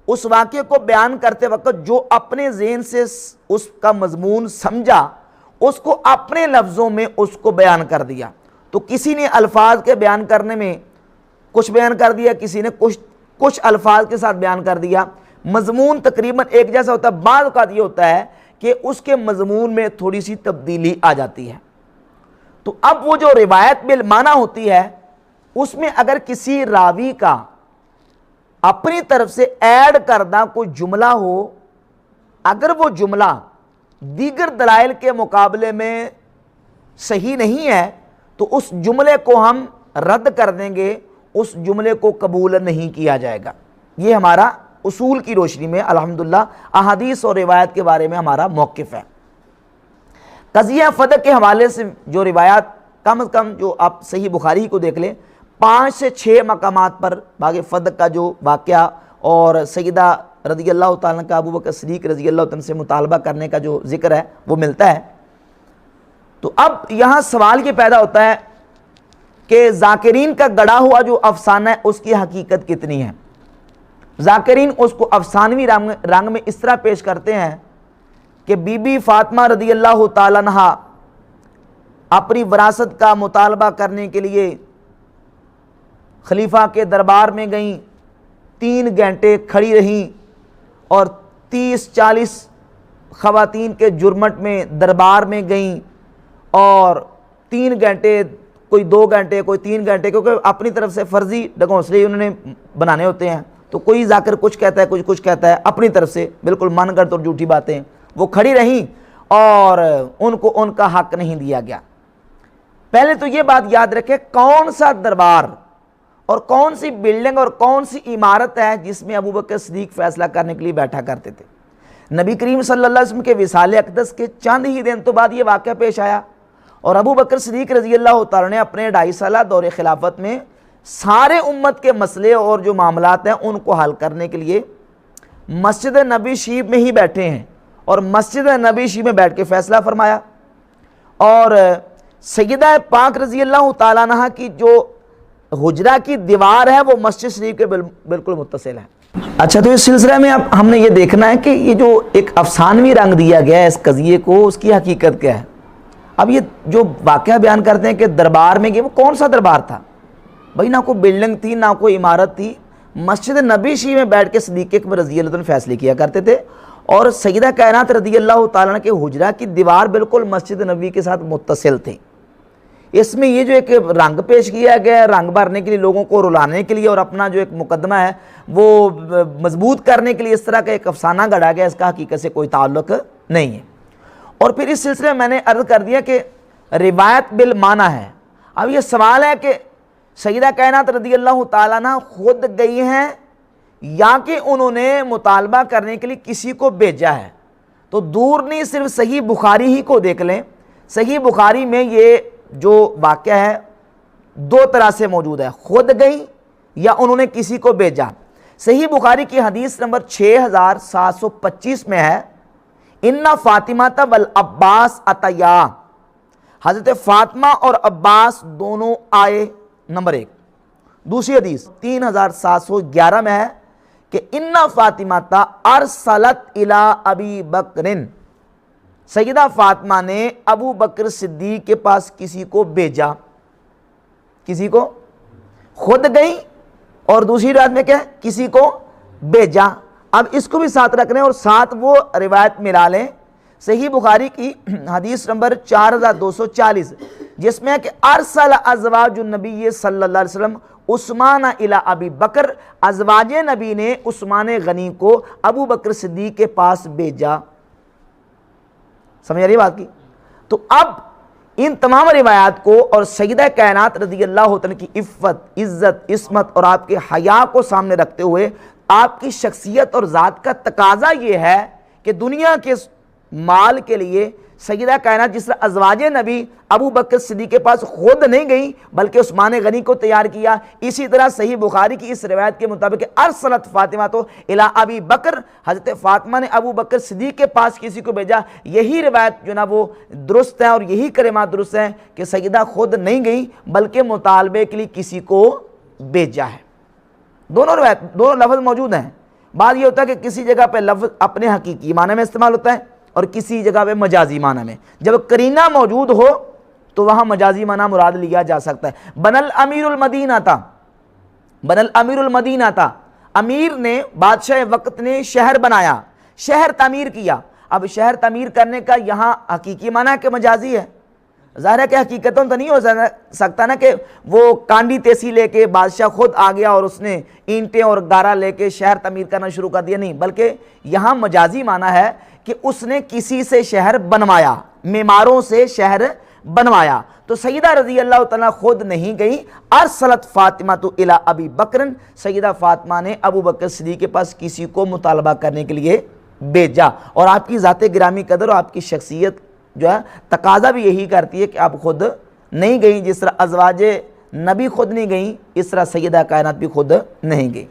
اس واقعے کو بیان کرتے وقت جو اپنے ذہن سے اس کا مضمون سمجھا، اس کو اپنے لفظوں میں اس کو بیان کر دیا۔ تو کسی نے الفاظ کے بیان کرنے میں کچھ بیان کر دیا، کسی نے کچھ الفاظ کے ساتھ بیان کر دیا، مضمون تقریباً ایک جیسا ہوتا ہے۔ بعض اوقات یہ ہوتا ہے کہ اس کے مضمون میں تھوڑی سی تبدیلی آ جاتی ہے۔ تو اب وہ جو روایت بالمعنی ہوتی ہے، اس میں اگر کسی راوی کا اپنی طرف سے ایڈ کردہ کوئی جملہ ہو، اگر وہ جملہ دیگر دلائل کے مقابلے میں صحیح نہیں ہے تو اس جملے کو ہم رد کر دیں گے، اس جملے کو قبول نہیں کیا جائے گا۔ یہ ہمارا اصول کی روشنی میں الحمدللہ احادیث اور روایت کے بارے میں ہمارا موقف ہے۔ قضیہ فدق کے حوالے سے جو روایات، کم از کم جو آپ صحیح بخاری کو دیکھ لیں، 5 سے 6 مقامات پر باغ فدق کا جو واقعہ اور سیدہ رضی اللہ تعالیٰ کا ابو بکر صدیق رضی اللہ تعالیٰ سے مطالبہ کرنے کا جو ذکر ہے وہ ملتا ہے۔ تو اب یہاں سوال یہ پیدا ہوتا ہے کہ ذاکرین کا گڑھا ہوا جو افسانہ ہے اس کی حقیقت کتنی ہے؟ ذاکرین اس کو افسانوی رنگ میں اس طرح پیش کرتے ہیں کہ بی بی فاطمہ رضی اللہ تعالیٰ عنہا اپنی وراثت کا مطالبہ کرنے کے لیے خلیفہ کے دربار میں گئیں، 3 گھنٹے کھڑی رہیں اور 30-40 خواتین کے جرمٹ میں دربار میں گئیں، اور 3 گھنٹے، کوئی 2 گھنٹے، کوئی 3 گھنٹے، کیونکہ اپنی طرف سے فرضی ڈھکونسلے انہوں نے بنانے ہوتے ہیں، تو کوئی ذاکر کچھ کہتا ہے، کچھ کہتا ہے، اپنی طرف سے بالکل من گڑت اور جھوٹی باتیں، وہ کھڑی رہیں اور ان کو ان کا حق نہیں دیا گیا۔ پہلے تو یہ بات یاد رکھے، کون سا دربار اور کون سی بلڈنگ اور کون سی عمارت ہے جس میں ابو بکر صدیق فیصلہ کرنے کے لیے بیٹھا کرتے تھے؟ نبی کریم صلی اللہ علیہ وسلم کے وصال اقدس کے چند ہی دن تو بعد یہ واقعہ پیش آیا، اور ابو بکر صدیق رضی اللہ تعالیٰ نے اپنے 2.5 سالہ دور خلافت میں سارے امت کے مسئلے اور جو معاملات ہیں ان کو حل کرنے کے لیے مسجد نبی شریف میں ہی بیٹھے ہیں، اور مسجد نبی شریف میں بیٹھ کے فیصلہ فرمایا۔ اور سیدہ پاک رضی اللہ تعالیٰ عنہ کی جو حجرہ کی دیوار ہے وہ مسجد شریف کے بالکل متصل ہے۔ اچھا، تو اس سلسلے میں اب ہم نے یہ دیکھنا ہے کہ یہ جو ایک افسانوی رنگ دیا گیا ہے اس قضیے کو، اس کی حقیقت کیا ہے؟ اب یہ جو واقعہ بیان کرتے ہیں کہ دربار میں گئے، وہ کون سا دربار تھا بھائی؟ نہ کوئی بلڈنگ تھی، نہ کوئی عمارت تھی، مسجد نبی شریف میں بیٹھ کے صدیق اکبر رضی اللہ عنہ فیصلے کیا کرتے تھے، اور سیدہ کائنات رضی اللہ تعالیٰ عنہ کے حجرہ کی دیوار بالکل مسجد نبی کے ساتھ متصل تھی۔ اس میں یہ جو ایک رنگ پیش کیا گیا ہے، رنگ بھرنے کے لیے، لوگوں کو رلانے کے لیے، اور اپنا جو ایک مقدمہ ہے وہ مضبوط کرنے کے لیے اس طرح کا ایک افسانہ گڑھا گیا، اس کا حقیقت سے کوئی تعلق نہیں ہے۔ اور پھر اس سلسلے میں میں نے عرض کر دیا کہ روایت بالمعنی ہے۔ اب یہ سوال ہے کہ سیدہ کائنات رضی اللہ تعالیٰ عنہ خود گئی ہیں یا کہ انہوں نے مطالبہ کرنے کے لیے کسی کو بھیجا ہے؟ تو دور نہیں، صرف صحیح بخاری ہی کو دیکھ لیں، صحیح بخاری میں یہ جو واقعہ ہے 2 طرح سے موجود ہے، خود گئی یا انہوں نے کسی کو بھیجا۔ صحیح بخاری کی حدیث نمبر 6725 میں ہے، ان فاطمہ والعباس اتیا، حضرت فاطمہ اور عباس دونوں آئے، نمبر 1۔ دوسری حدیث 3711 میں ہے کہ ان فاطمہ ارسلت الی ابی بکر، سیدہ فاطمہ نے ابو بکر صدیق کے پاس کسی کو بھیجا، کسی کو خود گئی، اور دوسری روایت میں کیا ہے؟ کسی کو بھیجا۔ اب اس کو بھی ساتھ رکھنے اور ساتھ وہ روایت ملا لیں، صحیح بخاری کی حدیث نمبر 4240 جس میں ہے کہ ارسل ازواج النبی صلی اللہ علیہ وسلم عثمان الی ابی بکر، ازواج نبی نے عثمان غنی کو ابو بکر صدیق کے پاس بھیجا۔ سمجھ رہی بات کی؟ تو اب ان تمام روایات کو اور سیدہ کائنات رضی اللہ عنہ کی عفت، عزت، عصمت اور آپ کے حیا کو سامنے رکھتے ہوئے آپ کی شخصیت اور ذات کا تقاضا یہ ہے کہ دنیا کے مال کے لیے سیدہ کائنات جس طرح ازواج نبی ابو بکر صدیق کے پاس خود نہیں گئیں بلکہ عثمان غنی کو تیار کیا، اسی طرح صحیح بخاری کی اس روایت کے مطابق ارسلت فاطمہ تو الی ابی بکر، حضرت فاطمہ نے ابو بکر صدیق کے پاس کسی کو بھیجا۔ یہی روایت جو نا وہ درست ہے اور یہی کلمات درست ہیں کہ سیدہ خود نہیں گئیں بلکہ مطالبے کے لیے کسی کو بھیجا ہے۔ دونوں روایت، دونوں لفظ موجود ہیں۔ بعض یہ ہوتا ہے کہ کسی جگہ پہ لفظ اپنے حقیقی معنی میں استعمال ہوتا ہے اور کسی جگہ پہ مجازی معنی میں، جب قرینہ موجود ہو تو وہاں مجازی معنی مراد لیا جا سکتا ہے۔ بن الامیر المدینہ تھا، بن الامیر المدینہ تھا، امیر نے، بادشاہ وقت نے شہر بنایا، شہر تعمیر کیا۔ اب شہر تعمیر کرنے کا یہاں حقیقی معنی ہے کہ مجازی ہے؟ ظاہر ہے کہ حقیقتوں تو نہیں ہو سکتا نا کہ وہ کانڈی تیسی لے کے بادشاہ خود آ گیا اور اس نے اینٹیں اور گارا لے کے شہر تعمیر کرنا شروع کر دیا، نہیں، بلکہ یہاں مجازی معنی ہے کہ اس نے کسی سے شہر بنوایا، معماروں سے شہر بنوایا۔ تو سیدہ رضی اللہ تعالیٰ خود نہیں گئی، ارسلت فاطمہ تو الی ابی بکر، سیدہ فاطمہ نے ابو بکر صدیق کے پاس کسی کو مطالبہ کرنے کے لیے بھیجا۔ اور آپ کی ذات گرامی قدر اور آپ کی شخصیت جو ہے تقاضا بھی یہی کرتی ہے کہ آپ خود نہیں گئیں، جس طرح ازواج نبی خود نہیں گئیں اس طرح سیدہ کائنات بھی خود نہیں گئی۔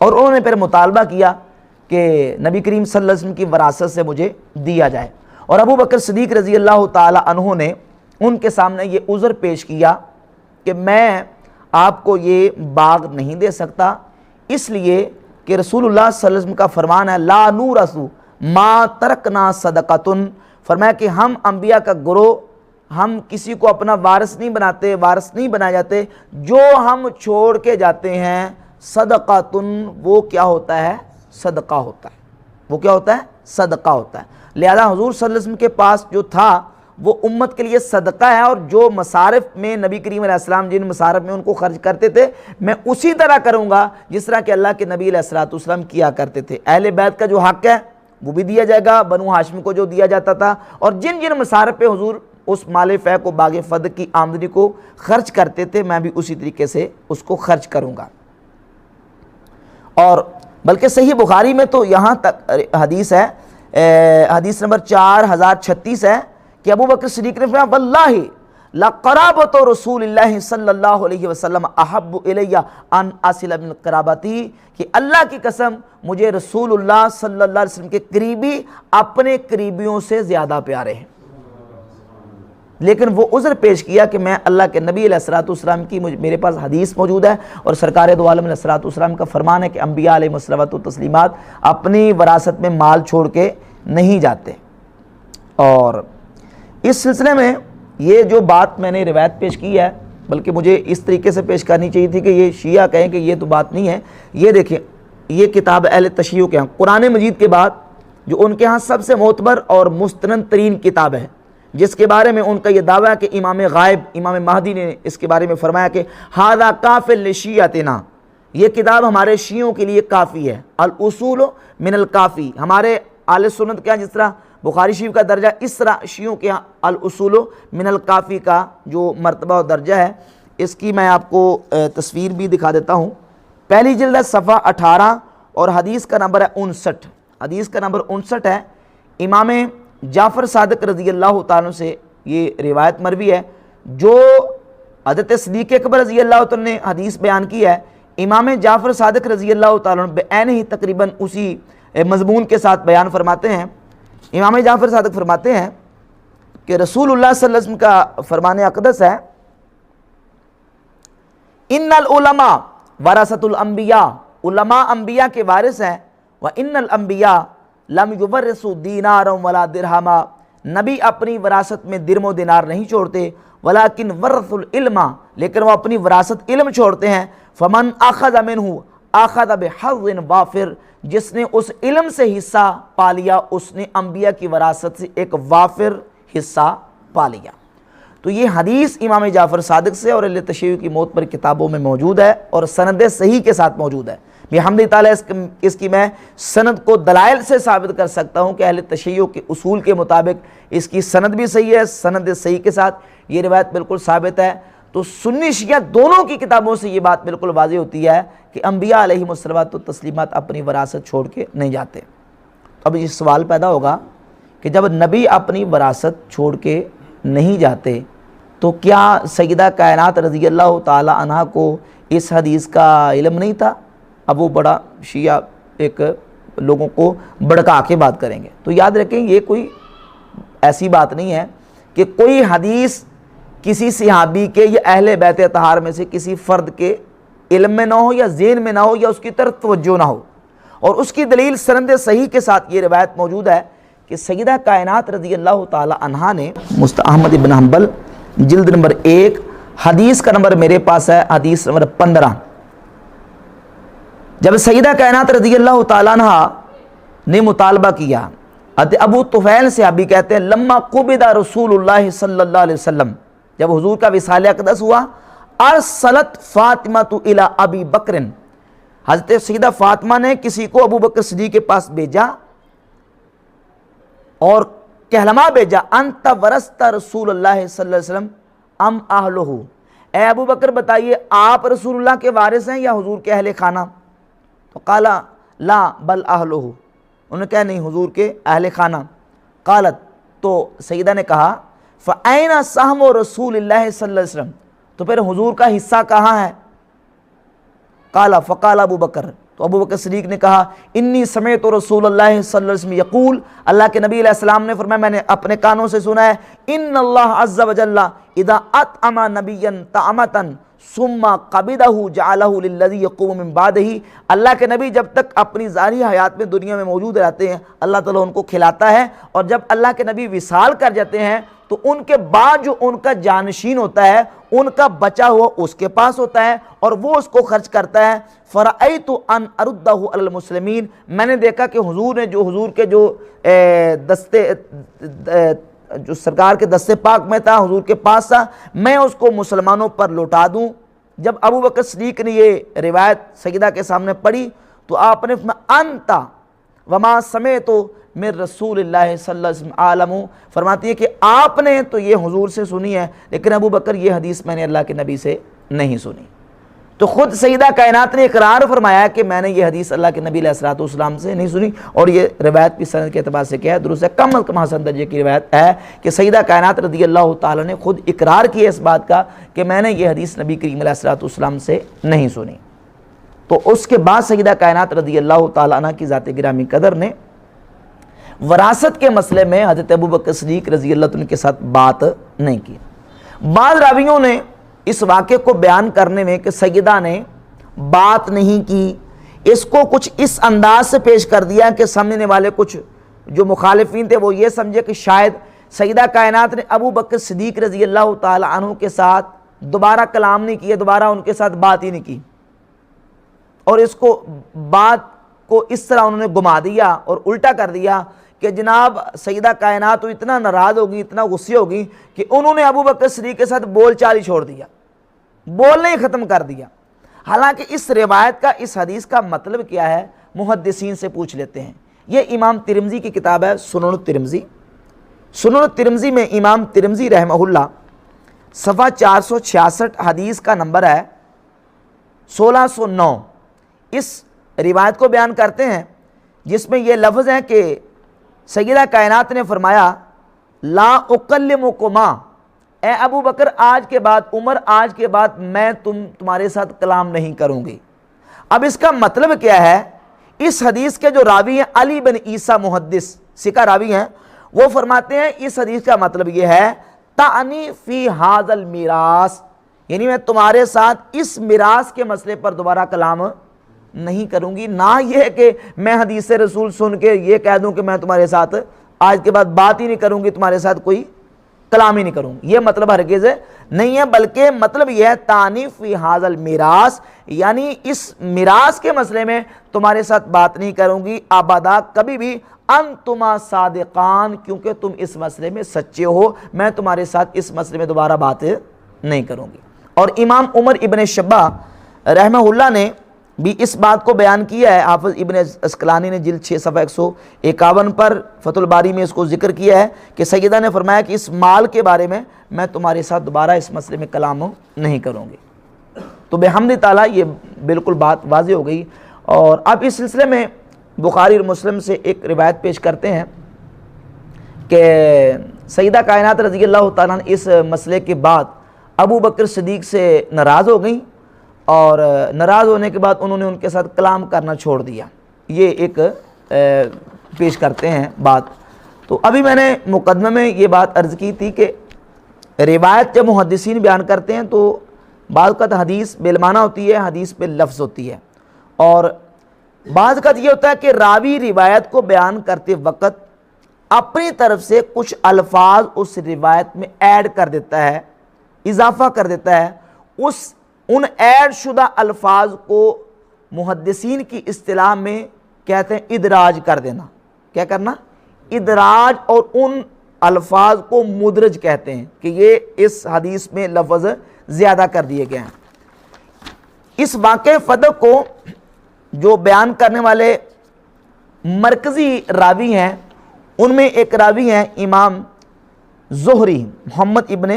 اور انہوں نے پھر مطالبہ کیا کہ نبی کریم صلی اللہ علیہ وسلم کی وراثت سے مجھے دیا جائے، اور ابو بکر صدیق رضی اللہ تعالی عنہ نے ان کے سامنے یہ عذر پیش کیا کہ میں آپ کو یہ باغ نہیں دے سکتا، اس لیے کہ رسول اللہ صلی اللہ علیہ وسلم کا فرمان ہے لا نورث ما ترکنا صدقۃ، فرمایا کہ ہم انبیاء کا گروہ، ہم کسی کو اپنا وارث نہیں بناتے، وارث نہیں بنائے جاتے، جو ہم چھوڑ کے جاتے ہیں صدقۃ، وہ کیا ہوتا ہے؟ صدقہ ہوتا ہے، وہ کیا ہوتا ہے؟ صدقہ ہوتا ہے۔ لہذا حضور صلی اللہ علیہ وسلم کے پاس جو تھا وہ امت کے لیے صدقہ ہے، اور جو مصارف میں نبی کریم علیہ السلام جن مصارف میں ان کو خرچ کرتے تھے میں اسی طرح کروں گا جس طرح کہ اللہ کے نبی علیہ السلام کیا کرتے تھے۔ اہل بیت کا جو حق ہے وہ بھی دیا جائے گا، بنو ہاشم کو جو دیا جاتا تھا، اور جن جن مصارف پہ حضور اس مال فے کو باغ فدق کی آمدنی کو خرچ کرتے تھے میں بھی اسی طریقے سے اس کو خرچ کروں گا۔ اور بلکہ صحیح بخاری میں تو یہاں تک حدیث ہے، حدیث نمبر 4036 ہے کہ ابو بکر صدیق نے فرمایا واللہ لقرابۃ رسول اللہ صلی اللہ علیہ وسلم احب الی ان اصل من قرابتی، کہ اللہ کی قسم مجھے رسول اللہ صلی اللہ علیہ وسلم کے قریبی اپنے قریبیوں سے زیادہ پیارے ہیں۔ لیکن وہ عذر پیش کیا کہ میں اللہ کے نبی علیہ السلام کی میرے پاس حدیث موجود ہے، اور سرکار دو عالم علیہ السلام کا فرمان ہے کہ انبیاء علیہ الصلوۃ والتسلیمات اپنی وراثت میں مال چھوڑ کے نہیں جاتے۔ اور اس سلسلے میں یہ جو بات میں نے روایت پیش کی ہے، بلکہ مجھے اس طریقے سے پیش کرنی چاہیے تھی کہ یہ شیعہ کہیں کہ یہ تو بات نہیں ہے۔ یہ دیکھیں، یہ کتاب اہل تشیع کے ہاں قرآن مجید کے بعد جو ان کے ہاں سب سے معتبر اور مستند ترین کتاب ہے، جس کے بارے میں ان کا یہ دعویٰ ہے کہ امام غائب امام مہدی نے اس کے بارے میں فرمایا کہ ھذا کاف لشیعتنا، یہ کتاب ہمارے شیعوں کے لیے کافی ہے، الاصول من الکافی، ہمارے اہل سنت کے ہاں جس طرح بخاری شریف کا درجہ اس طرح شیعوں کے ہاں الاصول من الکافی کا جو مرتبہ و درجہ ہے، اس کی میں آپ کو تصویر بھی دکھا دیتا ہوں۔ پہلی جلد ہے صفحہ 18 اور حدیث کا نمبر ہے 59، حدیث کا نمبر 59 ہے۔ امام جعفر صادق رضی اللہ تعالیٰ سے یہ روایت مروی ہے، جو حضرت صدیق اکبر رضی اللہ تعالیٰ نے حدیث بیان کی ہے، امام جعفر صادق رضی اللہ تعالیٰ بعین ہی تقریباً اسی مضمون کے ساتھ بیان فرماتے ہیں۔ امام جعفر صادق فرماتے ہیں کہ رسول اللہ صلی اللہ علیہ وسلم کا فرمان اقدس ہے ان العلماء ورثۃ الانبیاء، علماء انبیاء کے وارث ہیں، وان الانبیاء لم یورثوا دینارا ولا درہما، نبی اپنی وراثت میں درم و دینار نہیں چھوڑتے، ولیکن ورثوا العلم، لیکن وہ اپنی وراثت علم چھوڑتے ہیں، فمن اخذ منہ اخذ بحظ وافر، جس نے اس علم سے حصہ پا لیا اس نے انبیاء کی وراثت سے ایک وافر حصہ پا لیا۔ تو یہ حدیث امام جعفر صادق سے اور اہل تشیع کی معتبر کتابوں میں موجود ہے اور سند صحیح کے ساتھ موجود ہے۔ بحمد تعالیٰ اس کی میں سند کو دلائل سے ثابت کر سکتا ہوں کہ اہل تشیع کے اصول کے مطابق اس کی سند بھی صحیح ہے، سند صحیح کے ساتھ یہ روایت بالکل ثابت ہے۔ تو سنی شیعہ دونوں کی کتابوں سے یہ بات بالکل واضح ہوتی ہے کہ انبیاء علیہم الصلوۃ والتسلیمات اپنی وراثت چھوڑ کے نہیں جاتے۔ اب یہ سوال پیدا ہوگا کہ جب نبی اپنی وراثت چھوڑ کے نہیں جاتے تو کیا سیدہ کائنات رضی اللہ تعالی عنہ کو اس حدیث کا علم نہیں تھا؟ اب وہ بڑا شیعہ ایک لوگوں کو بڑکا کے بات کریں گے. تو یاد رکھیں یہ کوئی ایسی بات نہیں ہے کہ کوئی حدیث کسی صحابی کے یا اہل بیت اطہار میں سے کسی فرد کے علم میں نہ ہو یا ذہن میں نہ ہو یا اس کی طرف توجہ نہ ہو. اور اس کی دلیل سند صحیح کے ساتھ یہ روایت موجود ہے کہ سیدہ کائنات رضی اللہ تعالی عنہا نے احمد بن حنبل جلد نمبر 1 حدیث کا نمبر میرے پاس ہے حدیث نمبر 15. جب سیدہ کائنات رضی اللہ تعالیٰ عنہ نے مطالبہ کیا، ابو طفیل صحابی کہتے ہیں لما قبض رسول اللہ صلی اللہ علیہ وسلم، جب حضور کا وصال اقدس ہوا، ارسلت فاطمہ الی ابی بکر، حضرت سیدہ فاطمہ نے کسی کو ابو بکر صدیق کے پاس بھیجا اور کہلما بھیجا انت ورثت رسول اللہ صلی اللہ علیہ وسلم ام اہلہ، اے ابو بکر بتائیے آپ رسول اللہ کے وارث ہیں یا حضور کے اہل خانہ؟ تو قالا لا بل اہلہ، انہوں نے کہا نہیں حضور کے اہل خانہ. قالت، تو سیدہ نے کہا فَأَيْنَ سَهْمُ رسول اللہ صلی اللہ علیہ وسلم، تو پھر حضور کا حصہ کہاں ہے؟ قال فقال ابو بکر، تو ابو بکر صدیق نے کہا انی سمعت رسول اللہ صلی اللہ علیہ وسلم یقول، اللہ کے نبی علیہ السلام نے فرمایا میں نے اپنے کانوں سے سنا ہے، ان اللہ عز وجل اذا اطعم نبیا طعمتا ثم قبضہ جعلہ للذی یقوم من بعدہ، اللہ کے نبی جب تک اپنی ظاہری حیات میں دنیا میں موجود رہتے ہیں اللہ تعالیٰ ان کو کھلاتا ہے، اور جب اللہ کے نبی وصال کر جاتے ہیں تو ان کے بعد جو ان کا جانشین ہوتا ہے ان کا بچا ہوا اس کے پاس ہوتا ہے اور وہ اس کو خرچ کرتا ہے. فرأیت ان اردہ علی المسلمین، میں نے دیکھا کہ حضور نے جو حضور کے جو دستے جو سرکار کے دستے پاک میں تھا حضور کے پاس تھا، میں اس کو مسلمانوں پر لوٹا دوں. جب ابو بکر صدیق نے یہ روایت سیدہ کے سامنے پڑھی تو آپ نے فرمایا انتا وما سمعت من رسول اللہ صلی اللہ علیہ وسلم عالم، فرماتی ہے کہ آپ نے تو یہ حضور سے سنی ہے لیکن ابو بکر یہ حدیث میں نے اللہ کے نبی سے نہیں سنی. تو خود سیدہ کائنات نے اقرار فرمایا کہ میں نے یہ حدیث اللہ کے نبی علیہ السلام سے نہیں سنی، اور یہ روایت بھی سند کے اعتبار سے کیا ہے درست ہے، کم از کم حسن درجے کی روایت ہے کہ سیدہ کائنات رضی اللہ تعالیٰ نے خود اقرار کیا اس بات کا کہ میں نے یہ حدیث نبی کریم علیہ السلام سے نہیں سنی. تو اس کے بعد سیدہ کائنات رضی اللہ تعالیٰ عنہ کی ذات گرامی قدر نے وراثت کے مسئلے میں حضرت ابو بکر صدیق رضی اللہ عنہ کے ساتھ بات نہیں کی. بعض راویوں نے اس واقعے کو بیان کرنے میں کہ سیدہ نے بات نہیں کی، اس کو کچھ اس انداز سے پیش کر دیا کہ سمجھنے والے کچھ جو مخالفین تھے وہ یہ سمجھے کہ شاید سیدہ کائنات نے ابو بکر صدیق رضی اللہ تعالی عنہ کے ساتھ دوبارہ کلام نہیں کیا، دوبارہ ان کے ساتھ بات ہی نہیں کی، اور اس کو بات کو اس طرح انہوں نے گما دیا اور الٹا کر دیا کہ جناب سیدہ کائنات تو اتنا ناراض ہوگی، اتنا غصے ہوگی کہ انہوں نے ابو بکر صدیق کے ساتھ بول چال ہی چھوڑ دیا، بولنا ہی ختم کر دیا. حالانکہ اس روایت کا اس حدیث کا مطلب کیا ہے محدثین سے پوچھ لیتے ہیں. یہ امام ترمذی کی کتاب ہے سنن الترمذی. سنن الترمذی میں امام ترمذی رحمہ اللہ صفحہ 466 حدیث کا نمبر ہے 1609 اس روایت کو بیان کرتے ہیں جس میں یہ لفظ ہے کہ سیدہ کائنات نے فرمایا لا اکلمکما، اے ابو بکر آج کے بعد، عمر آج کے بعد میں تمہارے ساتھ کلام نہیں کروں گی. اب اس کا مطلب کیا ہے؟ اس حدیث کے جو راوی ہیں علی بن عیسیٰ محدث ثقہ راوی ہیں، وہ فرماتے ہیں اس حدیث کا مطلب یہ ہے تعنی فی ھذا المیراث، یعنی میں تمہارے ساتھ اس میراث کے مسئلے پر دوبارہ کلام نہیں کروں گی. نہ یہ کہ میں حدیث رسول سن کے یہ کہہ دوں کہ میں تمہارے ساتھ آج کے بعد بات ہی نہیں کروں گی، تمہارے ساتھ کوئی کلام ہی نہیں کروں گی، یہ مطلب ہرگز نہیں ہے، بلکہ مطلب یہ ہے تعنی فی ھذا المیراث، یعنی اس میراث کے مسئلے میں تمہارے ساتھ بات نہیں کروں گی ابدا کبھی بھی، انتما صادقان، کیونکہ تم اس مسئلے میں سچے ہو، میں تمہارے ساتھ اس مسئلے میں دوبارہ بات نہیں کروں گی. اور امام عمر ابن شبہ رحمہ اللہ نے بھی اس بات کو بیان کیا ہے. حافظ ابن اسقلانی نے جلد 6 صفحہ 151 پر فتح الباری میں اس کو ذکر کیا ہے کہ سیدہ نے فرمایا کہ اس مال کے بارے میں میں تمہارے ساتھ دوبارہ اس مسئلے میں کلام نہیں کروں گی. تو بحمد تعالیٰ یہ بالکل بات واضح ہو گئی. اور اب اس سلسلے میں بخاری اور مسلم سے ایک روایت پیش کرتے ہیں. کہ سیدہ کائنات رضی اللہ تعالیٰ عنہ اس مسئلے کے بعد ابو بکر صدیق سے ناراض ہو گئیں، اور ناراض ہونے کے بعد انہوں نے ان کے ساتھ کلام کرنا چھوڑ دیا۔ یہ ایک پیش کرتے ہیں بات۔ تو ابھی میں نے مقدمے میں یہ بات عرض کی تھی کہ روایت جب محدثین بیان کرتے ہیں تو بعض کا حدیث بالمعنی ہوتی ہے، حدیث پہ لفظ ہوتی ہے، اور بعض کا یہ ہوتا ہے کہ راوی روایت کو بیان کرتے وقت اپنی طرف سے کچھ الفاظ اس روایت میں ایڈ کر دیتا ہے، اضافہ کر دیتا ہے۔ ان ایڈ شدہ الفاظ کو محدثین کی اصطلاح میں کہتے ہیں ادراج کر دینا۔ کیا کرنا؟ ادراج۔ اور ان الفاظ کو مدرج کہتے ہیں کہ یہ اس حدیث میں لفظ زیادہ کر دیے گئے ہیں۔ اس واقع فدق کو جو بیان کرنے والے مرکزی راوی ہیں، ان میں ایک راوی ہیں امام زہری، محمد ابن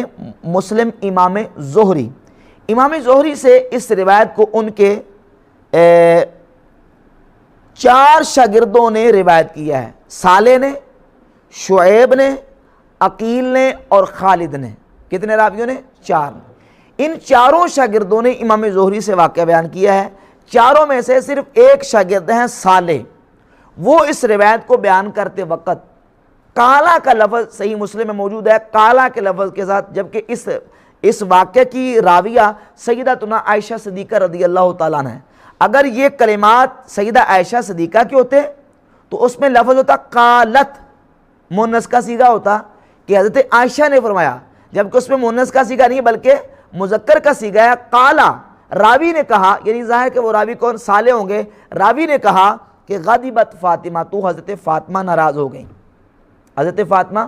مسلم امام زہری۔ امام زہری سے اس روایت کو ان کے 4 شاگردوں نے روایت کیا ہے، صالح نے، شعیب نے، عقیل نے اور خالد نے۔ کتنے راویوں نے؟ 4۔ ان 4 شاگردوں نے امام زہری سے واقعہ بیان کیا ہے۔ 4 میں سے صرف ایک شاگرد ہیں صالح، وہ اس روایت کو بیان کرتے وقت کالا کا لفظ صحیح مسلم میں موجود ہے، کالا کے لفظ کے ساتھ، جبکہ اس واقعے کی راویہ سیدتنا عائشہ صدیقہ رضی اللہ تعالیٰ عنہ ہے۔ اگر یہ کلمات سیدہ عائشہ صدیقہ کے ہوتے تو اس میں لفظ ہوتا قالت، مؤنث کا صیغہ ہوتا کہ حضرت عائشہ نے فرمایا، جبکہ اس میں مؤنث کا صیغہ نہیں بلکہ مذکر کا صیغہ ہے، قالا۔ راوی نے کہا، یعنی ظاہر کہ وہ راوی کون؟ صالح ہوں گے۔ راوی نے کہا کہ غضبت فاطمہ، تو حضرت فاطمہ ناراض ہو گئیں، حضرت فاطمہ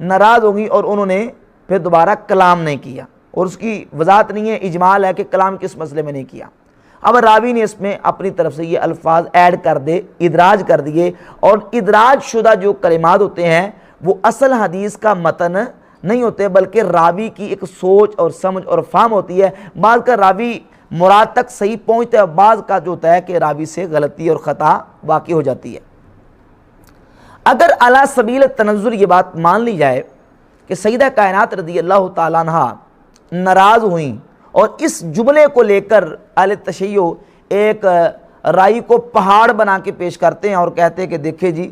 ناراض ہو گئیں، اور انہوں نے پھر دوبارہ کلام نہیں کیا، اور اس کی وضاحت نہیں ہے، اجمال ہے کہ کلام کس مسئلے میں نہیں کیا۔ اب راوی نے اس میں اپنی طرف سے یہ الفاظ ایڈ کر دے، ادراج کر دیے، اور ادراج شدہ جو کلمات ہوتے ہیں وہ اصل حدیث کا متن نہیں ہوتے، بلکہ راوی کی ایک سوچ اور سمجھ اور فہم ہوتی ہے۔ بعض کا راوی مراد تک صحیح پہنچتا ہے، بعض کا جو ہوتا ہے کہ راوی سے غلطی اور خطا واقع ہو جاتی ہے۔ اگر علی سبیل تنزل یہ بات مان لی جائے کہ سیدہ کائنات رضی اللہ تعالیٰ عنہ ناراض ہوئیں، اور اس جملے کو لے کر اہل تشیع ایک رائی کو پہاڑ بنا کے پیش کرتے ہیں اور کہتے ہیں کہ دیکھیں جی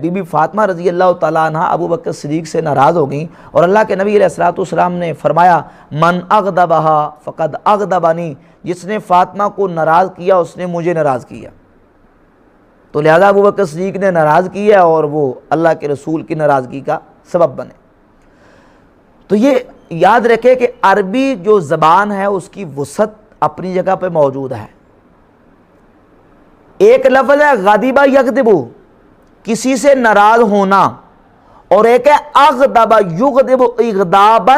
بی بی فاطمہ رضی اللہ تعالیٰ عنہ ابو بکر صدیق سے ناراض ہو گئیں، اور اللہ کے نبی علیہ الصلوۃ والسلام نے فرمایا من اغضبہا فقد اغضبنی، جس نے فاطمہ کو ناراض کیا اس نے مجھے ناراض کیا۔ تو لہذا ابو بکر صدیق نے ناراض کیا اور وہ اللہ کے رسول کی ناراضگی کا سبب بنے۔ تو یہ یاد رکھے کہ عربی جو زبان ہے اس کی وسعت اپنی جگہ پہ موجود ہے۔ ایک لفظ ہے غضب یغضب، کسی سے ناراض ہونا، اور ایک ہے اغضب یغضب اغضابا،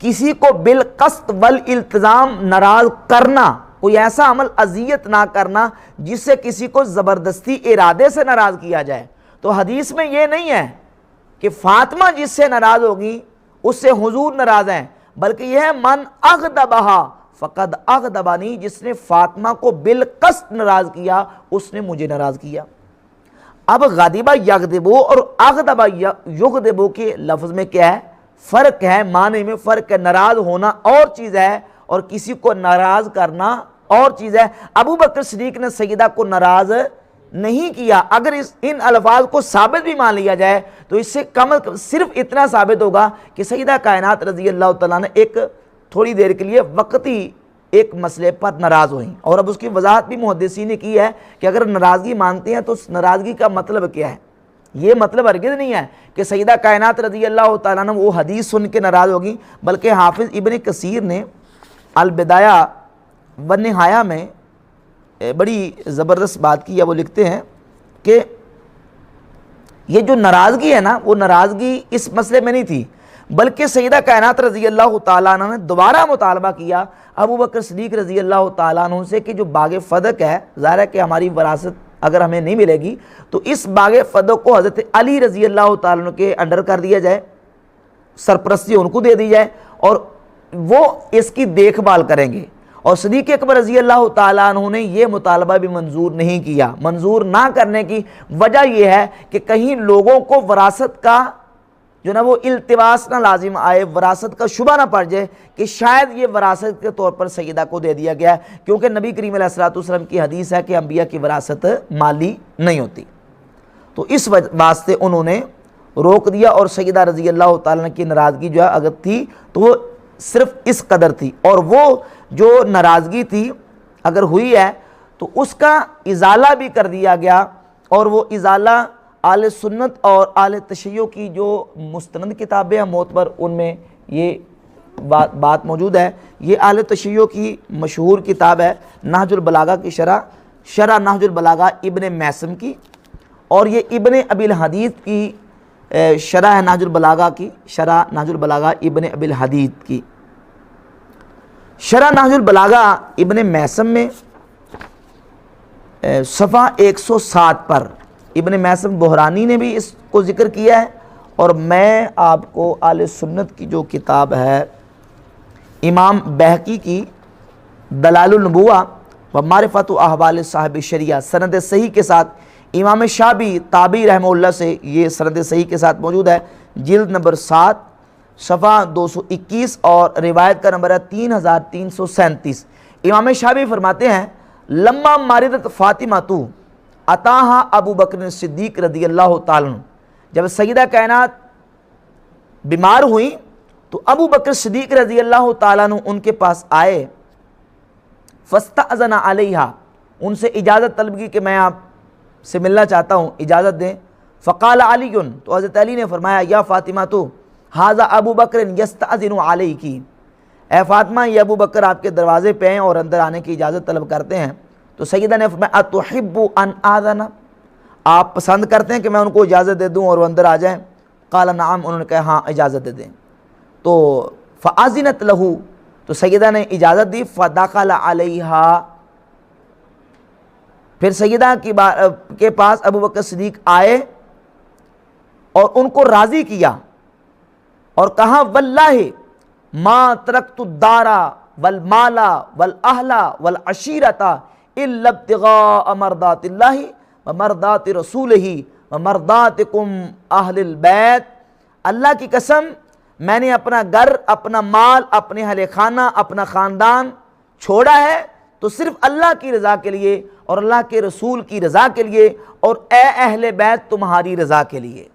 کسی کو بالقصد والالتزام ناراض کرنا، کوئی ایسا عمل اذیت نہ کرنا جس سے کسی کو زبردستی ارادے سے ناراض کیا جائے۔ تو حدیث میں یہ نہیں ہے کہ فاطمہ جس سے ناراض ہوگی اس سے حضور ناراض ہیں، بلکہ یہ ہے من اغضبہا فقد اغضبنی، جس نے فاطمہ کو بالقصد ناراض کیا اس نے مجھے ناراض کیا۔ اب غضب یغضب اور اغضب یغضب کے لفظ میں کیا ہے؟ فرق ہے، معنی میں فرق ہے۔ ناراض ہونا اور چیز ہے اور کسی کو ناراض کرنا اور چیز ہے۔ ابو بکر صدیق نے سیدہ کو ناراض نہیں کیا۔ اگر ان الفاظ کو ثابت بھی مان لیا جائے تو اس سے کم صرف اتنا ثابت ہوگا کہ سیدہ کائنات رضی اللہ تعالیٰ نے ایک تھوڑی دیر کے لیے وقتی ایک مسئلے پر ناراض ہوئیں، اور اب اس کی وضاحت بھی محدثین نے کی ہے کہ اگر ناراضگی مانتے ہیں تو اس ناراضگی کا مطلب کیا ہے۔ یہ مطلب ہرگز نہیں ہے کہ سیدہ کائنات رضی اللہ تعالیٰ نے وہ حدیث سن کے ناراض ہوگی، بلکہ حافظ ابن کثیر نے البدایہ والنہایہ میں بڑی زبردست بات کی ہے۔ وہ لکھتے ہیں کہ یہ جو ناراضگی ہے نا، وہ ناراضگی اس مسئلے میں نہیں تھی، بلکہ سیدہ کائنات رضی اللہ تعالیٰ عنہ نے دوبارہ مطالبہ کیا ابو بکر صدیق رضی اللہ تعالیٰ عنہ سے کہ جو باغ فدق ہے، ظاہر ہے کہ ہماری وراثت اگر ہمیں نہیں ملے گی تو اس باغ فدق کو حضرت علی رضی اللہ تعالیٰ عنہ کے انڈر کر دیا جائے، سرپرستی ان کو دے دی جائے اور وہ اس کی دیکھ بھال کریں گے۔ اور صدیق اکبر رضی اللہ تعالیٰ عنہ نے یہ مطالبہ بھی منظور نہیں کیا۔ منظور نہ کرنے کی وجہ یہ ہے کہ کہیں لوگوں کو وراثت کا جو نا وہ التباس نہ لازم آئے، وراثت کا شبہ نہ پڑ جائے کہ شاید یہ وراثت کے طور پر سیدہ کو دے دیا گیا ہے، کیونکہ نبی کریم علیہ الصلوۃ والسلام کی حدیث ہے کہ انبیاء کی وراثت مالی نہیں ہوتی۔ تو اس واسطے انہوں نے روک دیا، اور سیدہ رضی اللہ تعالیٰ عنہ کی ناراضگی جو ہے اگر تھی تو وہ صرف اس قدر تھی، اور وہ جو ناراضگی تھی اگر ہوئی ہے تو اس کا ازالہ بھی کر دیا گیا، اور وہ ازالہ اہل سنت اور اہل تشیع کی جو مستند کتابیں ہیں معتبر، ان میں یہ بات موجود ہے۔ یہ اہل تشیع کی مشہور کتاب ہے نہج البلاغہ کی شرح نہج البلاغہ ابن میثم کی، اور یہ ابن ابی الحدید کی شرح ہے نہج البلاغہ کی، شرح نہج البلاغہ ابن ابی الحدید کی۔ شرح نہج البلاغہ ابن میثم میں صفحہ 107 پر ابن میثم بحرانی نے بھی اس کو ذکر کیا ہے، اور میں آپ کو اہل سنت کی جو کتاب ہے امام بہقی کی دلائل النبوہ و معرفت احوال صاحب شریعہ سند صحیح کے ساتھ، امام شعبی تابعی رحمہ اللہ سے یہ سند صحیح کے ساتھ موجود ہے، جلد نمبر 7 صفحہ 221 اور روایت کا نمبر ہے 3337۔ امام شعبی فرماتے ہیں لما ماردت فاطمہ تو عطاہا ابو بکر صدیق رضی اللہ تعالیٰ عنہ، جب سیدہ کائنات بیمار ہوئیں تو ابو بکر صدیق رضی اللہ تعالیٰ عنہ ان کے پاس آئے، فاستأذن علیہا، ان سے اجازت طلب کی کہ میں آپ سے ملنا چاہتا ہوں، اجازت دیں۔ فقال علی، تو حضرت علی نے فرمایا یا فاطمہ تو ھذا ابو بکر یستأذن علیک، اے فاطمہ یہ ابو بکر آپ کے دروازے پہ ہیں اور اندر آنے کی اجازت طلب کرتے ہیں۔ تو سیدہ نے فرمایا اتحب ان آذن، آپ پسند کرتے ہیں کہ میں ان کو اجازت دے دوں اور وہ اندر آ جائیں؟ قال نعم، انہوں نے کہا ہاں اجازت دے دیں۔ تو فاذنت لہ، تو سیدہ نے اجازت دی، فدخل علیہا، پھر سیدہ کے پاس ابو بکر صدیق آئے اور ان کو راضی کیا اور کہا واللہ ما ترکت الدار والمال والاہل والعشیرۃ الا ابتغاء مرضات اللہ ومرضات رسولہ ومرضاتکم اہل البیت، اللہ کی قسم میں نے اپنا گھر، اپنا مال، اپنے اہل خانہ، اپنا خاندان چھوڑا ہے تو صرف اللہ کی رضا کے لیے اور اللہ کے رسول کی رضا کے لیے، اور اے اہل بیت تمہاری رضا کے لیے۔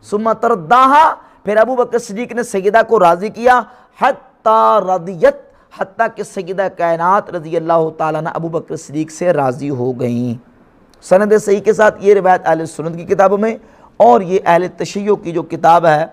ثم ترداہا، پھر ابو بکر صدیق نے سیدہ کو راضی کیا، حتی رضیت، حتیٰ کہ سیدہ کائنات رضی اللہ تعالیٰ عنہ ابو بکر صدیق سے راضی ہو گئیں۔ سند صحیح کے ساتھ یہ روایت اہل سنت کی کتابوں میں، اور یہ اہل تشیع کی جو کتاب ہے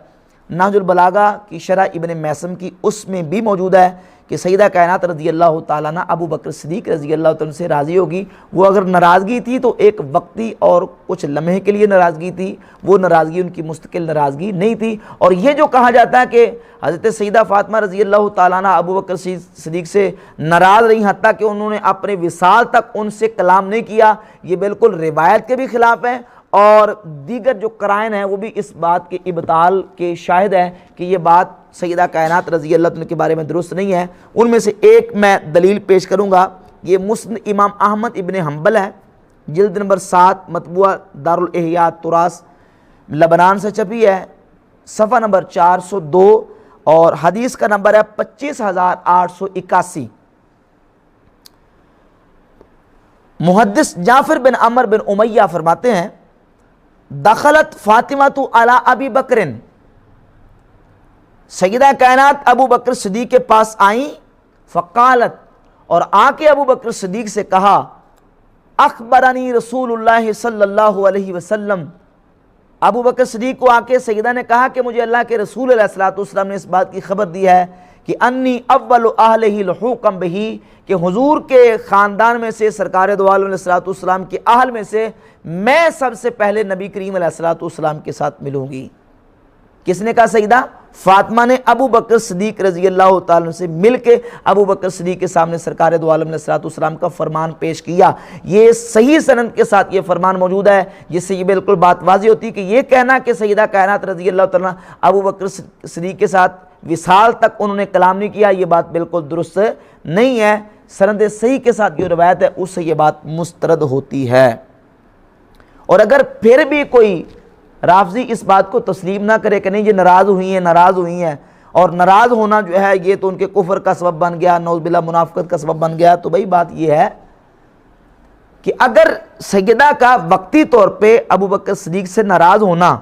نہج البلاغہ کی شرح ابن میثم کی، اس میں بھی موجود ہے کہ سیدہ کائنات رضی اللہ تعالیٰ عنہ ابو بکر صدیق رضی اللہ تعالیٰ عنہ سے راضی ہوگی۔ وہ اگر ناراضگی تھی تو ایک وقتی اور کچھ لمحے کے لیے ناراضگی تھی، وہ ناراضگی ان کی مستقل ناراضگی نہیں تھی۔ اور یہ جو کہا جاتا ہے کہ حضرت سیدہ فاطمہ رضی اللہ تعالیٰ عنہ ابو بکر صدیق سے ناراض رہی حتیٰ کہ انہوں نے اپنے وصال تک ان سے کلام نہیں کیا، یہ بالکل روایت کے بھی خلاف ہے، اور دیگر جو قرائن ہیں وہ بھی اس بات کے ابطال کے شاہد ہیں کہ یہ بات سیدہ کائنات رضی اللہ عنہ کے بارے میں درست نہیں ہے۔ ان میں سے ایک میں دلیل پیش کروں گا، یہ مسند امام احمد ابن حنبل ہے، جلد نمبر 7 مطبوعہ دارالاحیاء تراث لبنان سے چھپی ہے، صفحہ نمبر 402 اور حدیث کا نمبر ہے 25881۔ محدث جعفر بن عمر بن امیہ فرماتے ہیں دخلت فاطمہ علی ابی بکر، سیدہ کائنات ابو بکر صدیق کے پاس آئیں، فقالت، اور آ کے ابو بکر صدیق سے کہا اخبرنی رسول اللہ صلی اللہ علیہ وسلم، ابو بکر صدیق کو آ کے سیدہ نے کہا کہ مجھے اللہ کے رسول علیہ الصلوۃ والسلام نے اس بات کی خبر دی ہے کہ انی اول اہلہ لحوقا بہ، کہ حضور کے خاندان میں سے، سرکار دو عالم علیہ الصلوۃ والسلام کے اہل میں سے میں سب سے پہلے نبی کریم علیہ الصلوۃ والسلام کے ساتھ ملوں گی۔ کس نے کہا؟ سیدہ فاطمہ نے ابو بکر صدیق رضی اللہ تعالیٰ عنہ سے مل کے ابو بکر صدیق کے سامنے سرکار دو عالم علیہ الصلوۃ والسلام کا فرمان پیش کیا۔ یہ صحیح سند کے ساتھ یہ فرمان موجود ہے، جس سے یہ بالکل بات واضح ہوتی ہے کہ یہ کہنا کہ سیدہ کائنات رضی اللہ تعالیٰ عنہ ابو بکر صدیق کے ساتھ وصال تک انہوں نے کلام نہیں کیا، یہ بات بالکل درست نہیں ہے۔ سند صحیح کے ساتھ جو روایت ہے اس سے یہ بات مسترد ہوتی ہے۔ اور اگر پھر بھی کوئی رافضی اس بات کو تسلیم نہ کرے کہ نہیں یہ ناراض ہوئی ہیں اور ناراض ہونا جو ہے یہ تو ان کے کفر کا سبب بن گیا، نعوذ باللہ منافقت کا سبب بن گیا. تو بھئی بات یہ ہے کہ اگر سیدہ کا وقتی طور پہ ابو بکر صدیق سے ناراض ہونا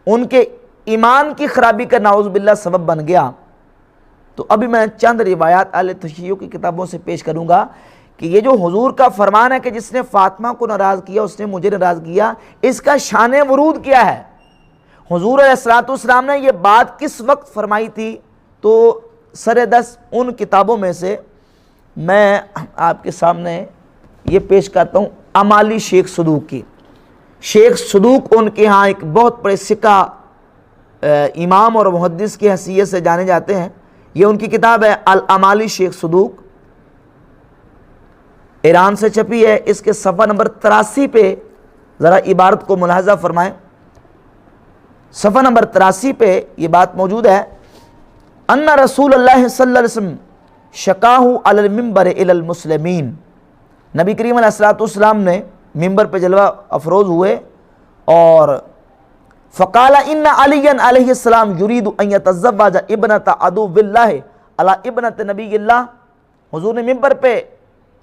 ان کے ایمان کی خرابی کا نعوذ باللہ سبب بن گیا، تو ابھی میں چند روایات اہل تشیع کی کتابوں سے پیش کروں گا کہ یہ جو حضور کا فرمان ہے کہ جس نے فاطمہ کو ناراض کیا اس نے مجھے ناراض کیا، اس کا شان ورود کیا ہے. حضور علیہ السلام نے یہ بات کس وقت فرمائی تھی؟ تو سر دست ان کتابوں میں سے میں آپ کے سامنے یہ پیش کرتا ہوں امالی شیخ صدوق کی. شیخ صدوق ان کے ہاں ایک بہت بڑے سکہ امام اور محدث کی حیثیت سے جانے جاتے ہیں. یہ ان کی کتاب ہے الامالی شیخ صدوق، ایران سے چھپی ہے. اس کے صفحہ نمبر 83 پہ ذرا عبارت کو ملاحظہ فرمائیں. صفحہ نمبر 83 پہ یہ بات موجود ہے، ان رسول اللہ صلی اللہ علیہ وسلم شکاہ علی المنبر الی المسلمین. نبی کریم علیہ السلام نے ممبر پہ جلوہ افروز ہوئے اور فقال ان علی علیہ السلام یرید ان یتزوج ابنۃ عدو اللہ علی ابنۃ نبی اللہ. حضور نے ممبر پہ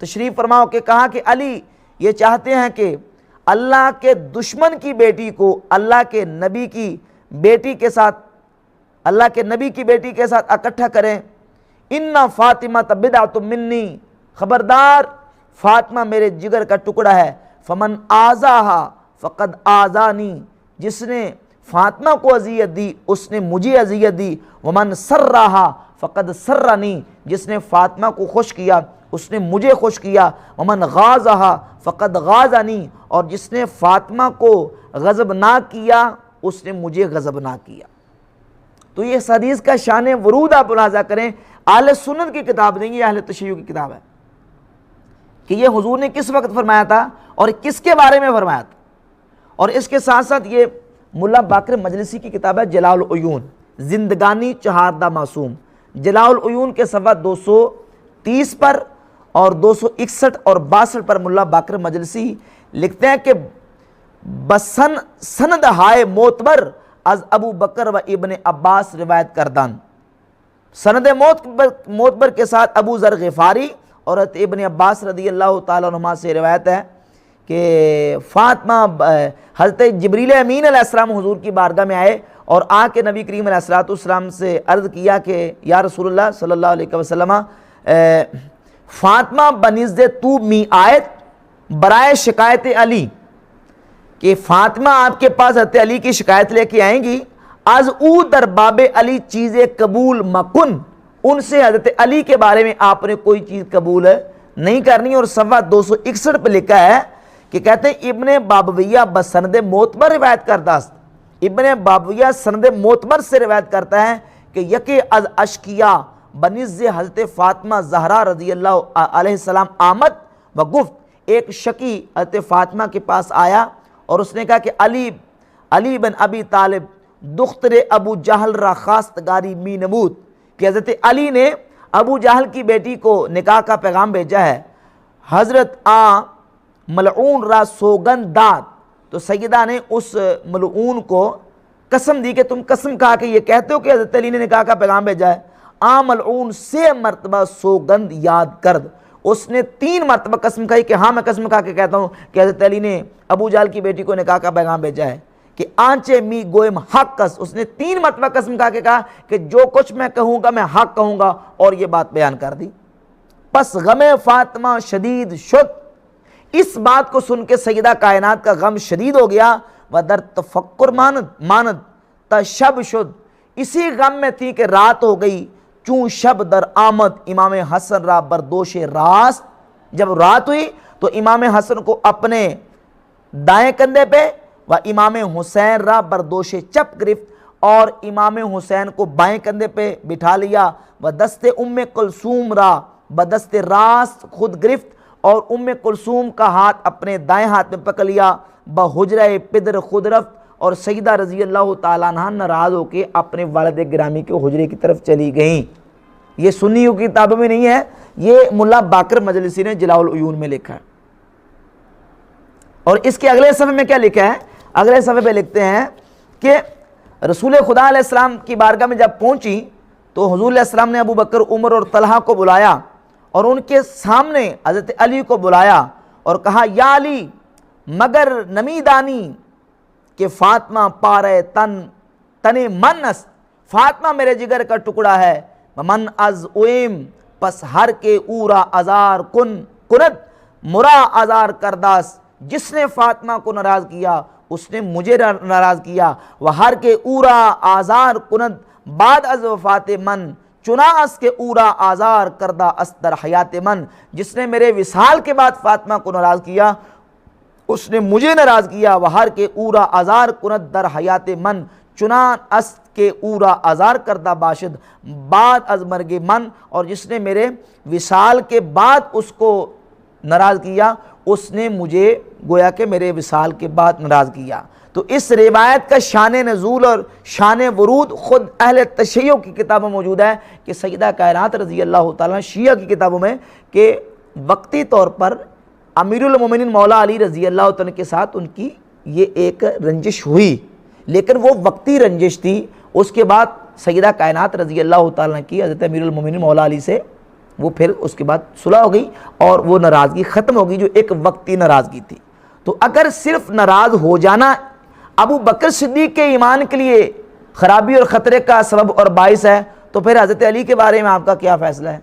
تشریف فرما کے کہا کہ علی یہ چاہتے ہیں کہ اللہ کے دشمن کی بیٹی کو اللہ کے نبی کی بیٹی کے ساتھ اکٹھا کریں. ان فاطمہ بدعۃ منی، خبردار فاطمہ میرے جگر کا ٹکڑا ہے. فمن آذاہا فقد آذانی، جس نے فاطمہ کو اذیت دی اس نے مجھے اذیت دی. ومن سرہا فقد سرنی، جس نے فاطمہ کو خوش کیا اس نے مجھے خوش کیا. ومن غاظہا فقد غاظنی، اور جس نے فاطمہ کو غضبناک کیا اس نے مجھے غضبناک کیا. تو یہ حدیث کا شان ورود آپ ملاحظہ کریں. اہل سنت کی کتاب نہیں، یہ اہل تشیع کی کتاب ہے کہ یہ حضور نے کس وقت فرمایا تھا اور کس کے بارے میں فرمایا تھا. اور اس کے ساتھ ساتھ یہ ملا باقر مجلسی کی کتاب ہے جلاء العیون، زندگانی چہاردہ معصوم. جلاء العیون کے صفحہ 230 پر اور 261 اور 62 پر ملا باقر مجلسی لکھتے ہیں کہ بسن سند ہائے معتبر از ابو بکر و ابن عباس روایت کردن. سند معتبر کے ساتھ ابو ذر غفاری اور ابن عباس رضی اللہ تعالیٰ عنہما سے روایت ہے کہ فاطمہ حضرت جبریل امین علیہ السلام حضور کی بارگاہ میں آئے اور آ کے نبی کریم علیہ السلام سے عرض کیا کہ یا رسول اللہ صلی اللہ علیہ وسلم فاطمہ بنزد تو می آیت برائے شکایت علی، کہ فاطمہ آپ کے پاس حضرت علی کی شکایت لے کے آئیں گی. از او در باب علی چیزیں قبول مکن، ان سے حضرت علی کے بارے میں آپ نے کوئی چیز قبول نہیں کرنی. اور صفحہ 261 پہ لکھا ہے کہ کہتے ہیں ابن بابویہ بسند معتبر روایت کرتا ہے. ابن بابویہ سند معتبر سے روایت کرتا ہے کہ یکی از اشکیا بنزد حضرت فاطمہ زہرا رضی اللہ علیہ السلام آمد و گفت، ایک شکی حضرت فاطمہ کے پاس آیا اور اس نے کہا کہ علی بن ابی طالب دختر ابو جہل را خواستگاری می نمود، کہ حضرت علی نے ابو جہل کی بیٹی کو نکاح کا پیغام بھیجا ہے. حضرت ملعون را سوگند داد، تو سیدہ نے اس ملعون کو قسم دی کہ تم قسم کھا کے یہ کہتے ہو کہ حضرت علی نے نکاح کا پیغام بھیجا ہے. ملعون 6 مرتبہ سوگند یاد کرد، اس نے 3 مرتبہ قسم کھائی کہ ہاں میں قسم کھا کے کہتا ہوں کہ حضرت علی نے ابو جہل کی بیٹی کو نکاح کا پیغام بھیجا ہے. کہ آنچے می گوئم حق کس، اس نے 3 مرتبہ قسم کھا کے کہا کہ جو کچھ میں کہوں گا میں حق کہوں گا، اور یہ بات بیان کر دی. پس غم فاطمہ شدید شد، اس بات کو سن کے سیدہ کائنات کا غم شدید ہو گیا. و در تفکر ماند تا شب شد، اسی غم میں تھی کہ رات ہو گئی. چون شب در آمد امام حسن را بردوش راست، جب رات ہوئی تو امام حسن کو اپنے دائیں کندھے پہ و امام حسین را بردوش چپ گرفت، اور امام حسین کو بائیں کندھے پہ بٹھا لیا. و دست ام کلثوم را بدست راست خود گرفت، اور ام کلثوم کا ہاتھ اپنے دائیں ہاتھ میں پکڑ لیا. بحجرہ پدر خود رفت، اور سیدہ رضی اللہ تعالیٰ عنہ ناراض ہو کے اپنے والد گرامی کے حجرے کی طرف چلی گئیں. یہ سنیوں کی کتابوں میں نہیں ہے، یہ ملا باقر مجلسی نے جلاء العیون میں لکھا ہے. اور اس کے اگلے صفحے میں کیا لکھا ہے؟ اگلے صفحے پہ لکھتے ہیں کہ رسول خدا علیہ السلام کی بارگاہ میں جب پہنچی تو حضور علیہ السلام نے ابو بکر، عمر اور طلحہ کو بلایا اور ان کے سامنے حضرت علی کو بلایا اور کہا یا علی مگر نمی دانی کہ فاطمہ پارے تن من است، فاطمہ میرے جگر کا ٹکڑا ہے، من از اویم پس ہر کے اورا ازار کند مرا ازار کرداس، جس نے فاطمہ کو ناراض کیا اس نے مجھے ناراض کیا، وہ ہر کے اورا آزار کند بعد از وفات من چنا اس کے اورا آزار کردہ استر حیات من، جس نے میرے وصال کے بعد فاطمہ کو ناراض کیا اس نے مجھے ناراض کیا، وہ ہر کے اورا آزار کند در حیات من چنان است کے اورا آزار کردہ باشد بعد از مرگ من، اور جس نے میرے وصال کے بعد اس کو ناراض کیا اس نے مجھے گویا کہ میرے وصال کے بعد ناراض کیا۔ تو اس روایت کا شان نزول اور شان ورود خود اہل تشیع کی کتابوں میں موجود ہے کہ سیدہ کائنات رضی اللہ تعالیٰ شیعہ کی کتابوں میں کہ وقتی طور پر امیر المومنین مولا علی رضی اللہ تعالیٰ کے ساتھ ان کی یہ ایک رنجش ہوئی، لیکن وہ وقتی رنجش تھی، اس کے بعد سیدہ کائنات رضی اللہ تعالیٰ کی حضرت امیر المومنین مولا علی سے وہ پھر اس کے بعد صلح ہو گئی اور وہ ناراضگی ختم ہو گئی جو ایک وقتی ناراضگی تھی۔ تو اگر صرف ناراض ہو جانا ابو بکر صدیق کے ایمان کے لیے خرابی اور خطرے کا سبب اور باعث ہے تو پھر حضرت علی کے بارے میں آپ کا کیا فیصلہ ہے،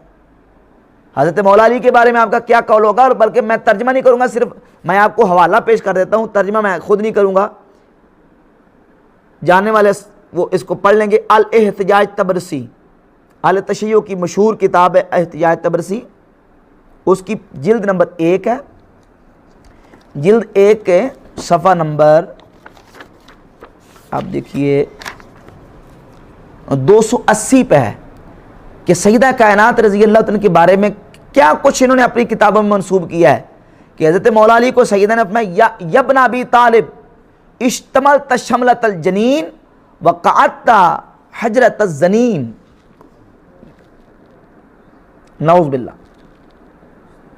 حضرت مولا علی کے بارے میں آپ کا کیا قول ہوگا؟ اور بلکہ میں ترجمہ نہیں کروں گا، صرف میں آپ کو حوالہ پیش کر دیتا ہوں، ترجمہ میں خود نہیں کروں گا، جاننے والے وہ اس کو پڑھ لیں گے۔ الاحتجاج تبرسی، اہل تشیع کی مشہور کتاب ہے احتجاج تبرسی، اس کی جلد نمبر 1 ہے، جلد 1 کے صفحہ نمبر آپ دیکھیے 280 پہ ہے کہ سیدہ کائنات رضی اللہ عنہ کے بارے میں کیا کچھ انہوں نے اپنی کتابوں میں منسوب کیا ہے کہ حضرت مولا علی کو سیدہ نے فرمایا یبن ابی طالب اشتملت شملت الجنین وقعدت حجرت الزنین، نعوذ باللہ،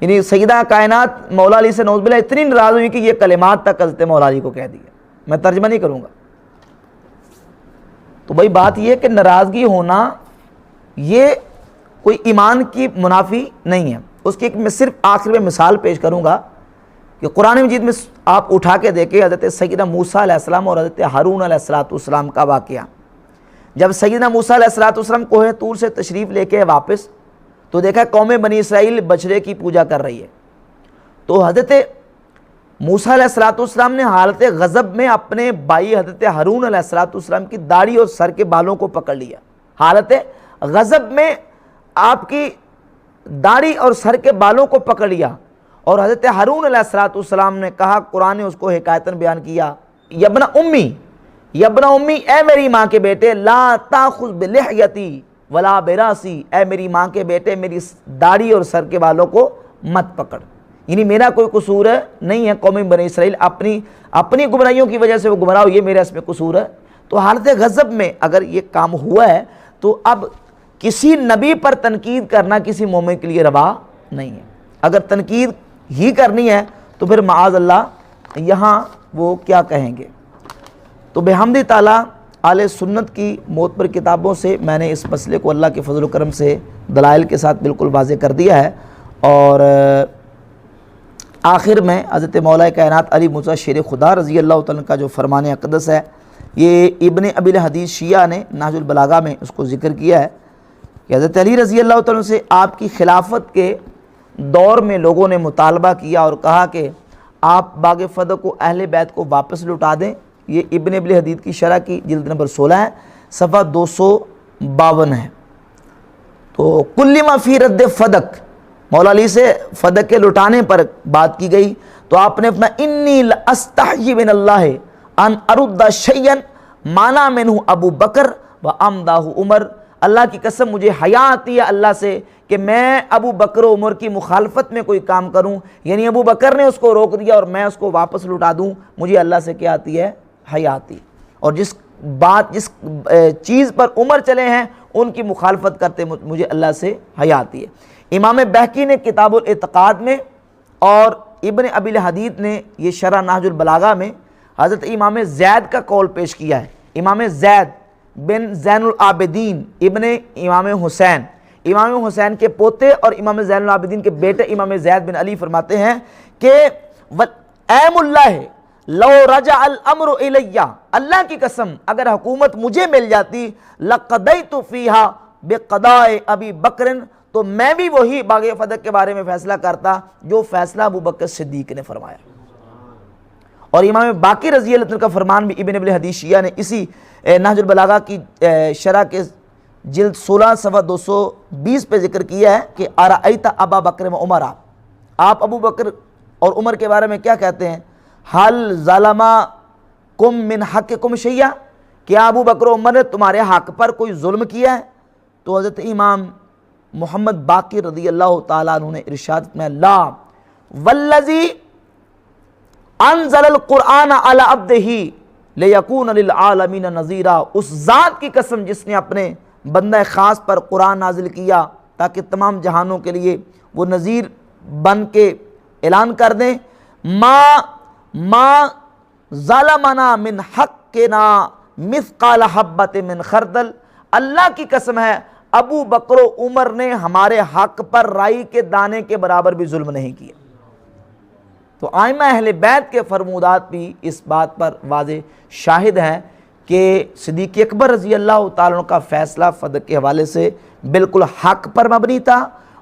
یعنی سیدہ کائنات مولا علی سے نعوذ باللہ اتنی ناراض ہوئی کہ یہ کلمات تک حضرت مولا علی کو کہہ دیا۔ میں ترجمہ نہیں کروں گا۔ تو بھائی بات یہ ہے کہ ناراضگی ہونا یہ کوئی ایمان کی منافی نہیں ہے۔ اس کی ایک میں صرف آخر میں مثال پیش کروں گا کہ قرآن مجید میں آپ اٹھا کے دیکھیں حضرت سیدنا موسیٰ علیہ السلام اور حضرت ہارون علیہ السلام کا واقعہ۔ جب سیدنا موسیٰ علیہ السلام کوہ طور سے تشریف لے کے واپس تو دیکھا قوم بنی اسرائیل بچڑے کی پوجا کر رہی ہے، تو حضرت موسیٰ علیہ السلام نے حالت غضب میں اپنے بھائی حضرت ہارون علیہ السلام کی داڑھی اور سر کے بالوں کو پکڑ لیا۔ حالت غضب میں آپ کی داڑھی اور سر کے بالوں کو پکڑ لیا اور حضرت ہارون علیہ السلام نے کہا، قرآن نے اس کو حکایتاً بیان کیا، یبن امی، اے میری ماں کے بیٹے، لا تاخذ بلحیتی ولا براسی، اے میری ماں کے بیٹے میری داڑھی اور سر کے بالوں کو مت پکڑ، یعنی میرا کوئی قصور نہیں ہے، قوم بنی اسرائیل اپنی گمراہیوں کی وجہ سے وہ گمراہ ہوئی ہے، میرا اس میں قصور ہے۔ تو حالت غضب میں اگر یہ کام ہوا ہے تو اب کسی نبی پر تنقید کرنا کسی مومن کے لیے روا نہیں ہے۔ اگر تنقید ہی کرنی ہے تو پھر معاذ اللہ یہاں وہ کیا کہیں گے۔ تو بحمد تعالیٰ اہل سنت کی معتبر کتابوں سے میں نے اس مسئلے کو اللہ کے فضل و کرم سے دلائل کے ساتھ بالکل واضح کر دیا ہے، اور آخر میں حضرت مولا کائنات علی مرتضیٰ شیر خدا رضی اللہ تعالیٰ کا جو فرمان اقدس ہے، یہ ابن ابی الحدیث شیعہ نے نہج البلاغہ میں اس کو ذکر کیا ہے کہ حضرت علی رضی اللہ تعالیٰ سے آپ کی خلافت کے دور میں لوگوں نے مطالبہ کیا اور کہا کہ آپ باغ فتح کو اہل بیت کو واپس لوٹا دیں۔ یہ ابن ابی الحدیث کی شرح کی جلد نمبر 16 ہے، صفحہ 252 ہے۔ تو کلما فی رد فدق، مولا علی سے فدق کے لٹانے پر بات کی گئی تو آپ نے اپنا انی لاستحی من اللہ ان ارد شیئا مانا منہ ابو بکر و امدہ عمر، اللہ کی قسم مجھے حیا آتی ہے اللہ سے کہ میں ابو بکر و عمر کی مخالفت میں کوئی کام کروں، یعنی ابو بکر نے اس کو روک دیا اور میں اس کو واپس لٹا دوں، مجھے اللہ سے کیا آتی ہے؟ حیا آتی۔ اور جس چیز پر عمر چلے ہیں ان کی مخالفت کرتے مجھے اللہ سے حیا آتی ہے۔ امام بہقی نے کتاب الاعتقاد میں اور ابن ابی الحدیث نے یہ شرح نہج البلاغہ میں حضرت امام زید کا قول پیش کیا ہے۔ امام زید بن زین العابدین ابن امام حسین کے پوتے اور امام زین العابدین کے بیٹے امام زید بن علی فرماتے ہیں کہ ایم اللہ لو رجع الامر الیہ، اللہ کی قسم اگر حکومت مجھے مل جاتی لقضیت فیہا بقضاء ابی بکر، تو میں بھی وہی باغ فدق کے بارے میں فیصلہ کرتا جو فیصلہ ابو بکر صدیق نے فرمایا۔ اور امام باقر رضی اللہ عنہ کا فرمان بھی ابن ابن حدیث شیعہ نے اسی نہج البلاغہ کی شرح کے جلد 16 صفحہ 220 پہ ذکر کیا ہے کہ ارأیت ابا بکر و عمر، آپ ابو بکر اور عمر کے بارے میں کیا کہتے ہیں؟ حل ظلمکم من حقکم شیئا، کیا ابو بکر و عمر نے تمہارے حق پر کوئی ظلم کیا ہے؟ تو حضرت امام محمد باقر رضی اللہ تعالیٰ عنہ نے ارشاد میں لا والذی انزل القرآن علی عبدہ لیکون للعالمین نذیرا، اس ذات کی قسم جس نے اپنے بندہ خاص پر قرآن نازل کیا تاکہ تمام جہانوں کے لیے وہ نذیر بن کے اعلان کر دیں، ما ظلمنا من حقنا مثقال حبۃ من خردل، اللہ کی قسم ہے ابو بکر و عمر نے ہمارے حق پر رائی کے دانے کے برابر بھی ظلم نہیں کیا۔ تو ائمہ اہل بیت کے فرمودات بھی اس بات پر واضح شاہد ہیں کہ صدیق اکبر رضی اللہ تعالیٰ عنہ کا فیصلہ فدق کے حوالے سے بالکل حق پر مبنی تھا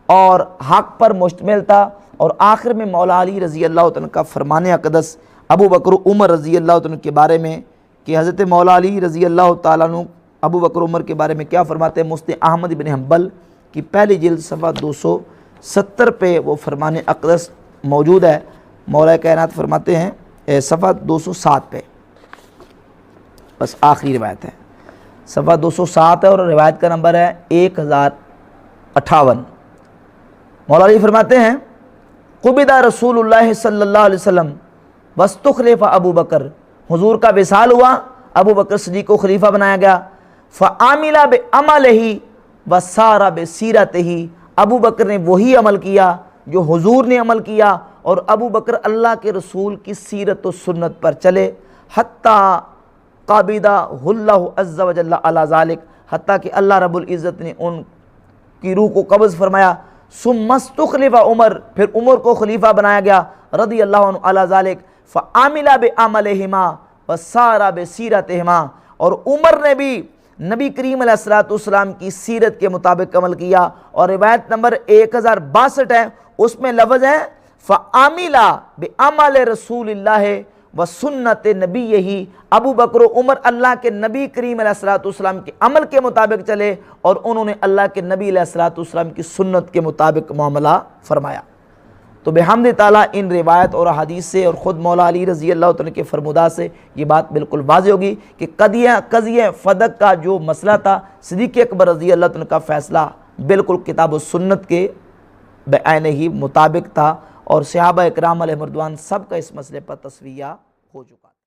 اور حق پر مشتمل تھا، اور آخر میں مولا علی رضی اللہ عنہ کا فرمان اقدس ابو بکر عمر رضی اللہ عنہ کے بارے میں کہ حضرت مولا علی رضی اللہ تعالیٰ عنہ ابو بکر عمر کے بارے میں کیا فرماتے ہیں؟ مسند احمد بن حنبل کی پہلی جلد صفحہ 270 پہ وہ فرمان اقدس موجود ہے۔ مولا کائنات فرماتے ہیں صفحہ 207 پہ، بس آخری روایت ہے، صفحہ 207 ہے اور روایت کا نمبر ہے 1058۔ مولا علی فرماتے ہیں قبض رسول اللہ صلی اللہ علیہ وسلم واستخلف ابو بکر، حضور کا وصال ہوا، ابو بکر صدیق کو خلیفہ بنایا گیا، فعامل بعملہ وسار بسیرتہ، ابو بکر نے وہی عمل کیا جو حضور نے عمل کیا، اور ابو بکر اللہ کے رسول کی سیرت و سنت پر چلے، حتیٰ قابضہ اللہ عز و جل علی ذالک، حتیٰ کہ اللہ رب العزت نے ان کی روح کو قبض فرمایا، ثم استخلف عمر، پھر عمر کو خلیفہ بنایا گیا رضی اللہ عنہ علی ذالک، فعامل بعملہما وسار بسیرتہما، اور عمر نے بھی نبی کریم علیہ السلام کی سیرت کے مطابق عمل کیا۔ اور روایت نمبر 1062 ہے، اس میں لفظ ہے فعامل بعمل رسول اللہ وسنت نبیہ، ابو بکر و عمر اللہ کے نبی کریم علیہ السلام کے عمل کے مطابق چلے اور انہوں نے اللہ کے نبی علیہ السلام کی سنت کے مطابق معاملہ فرمایا۔ تو بحمد تعالیٰ ان روایت اور حدیث سے اور خود مولا علی رضی اللہ عنہ کے فرمودات سے یہ بات بالکل واضح ہوگی کہ قضیہ فدق کا جو مسئلہ تھا، صدیق اکبر رضی اللہ عنہ کا فیصلہ بالکل کتاب و سنت کے بعین ہی مطابق تھا، اور صحابہ اکرام علیہم رضوان سب کا اس مسئلے پر تصفیہ ہو چکا۔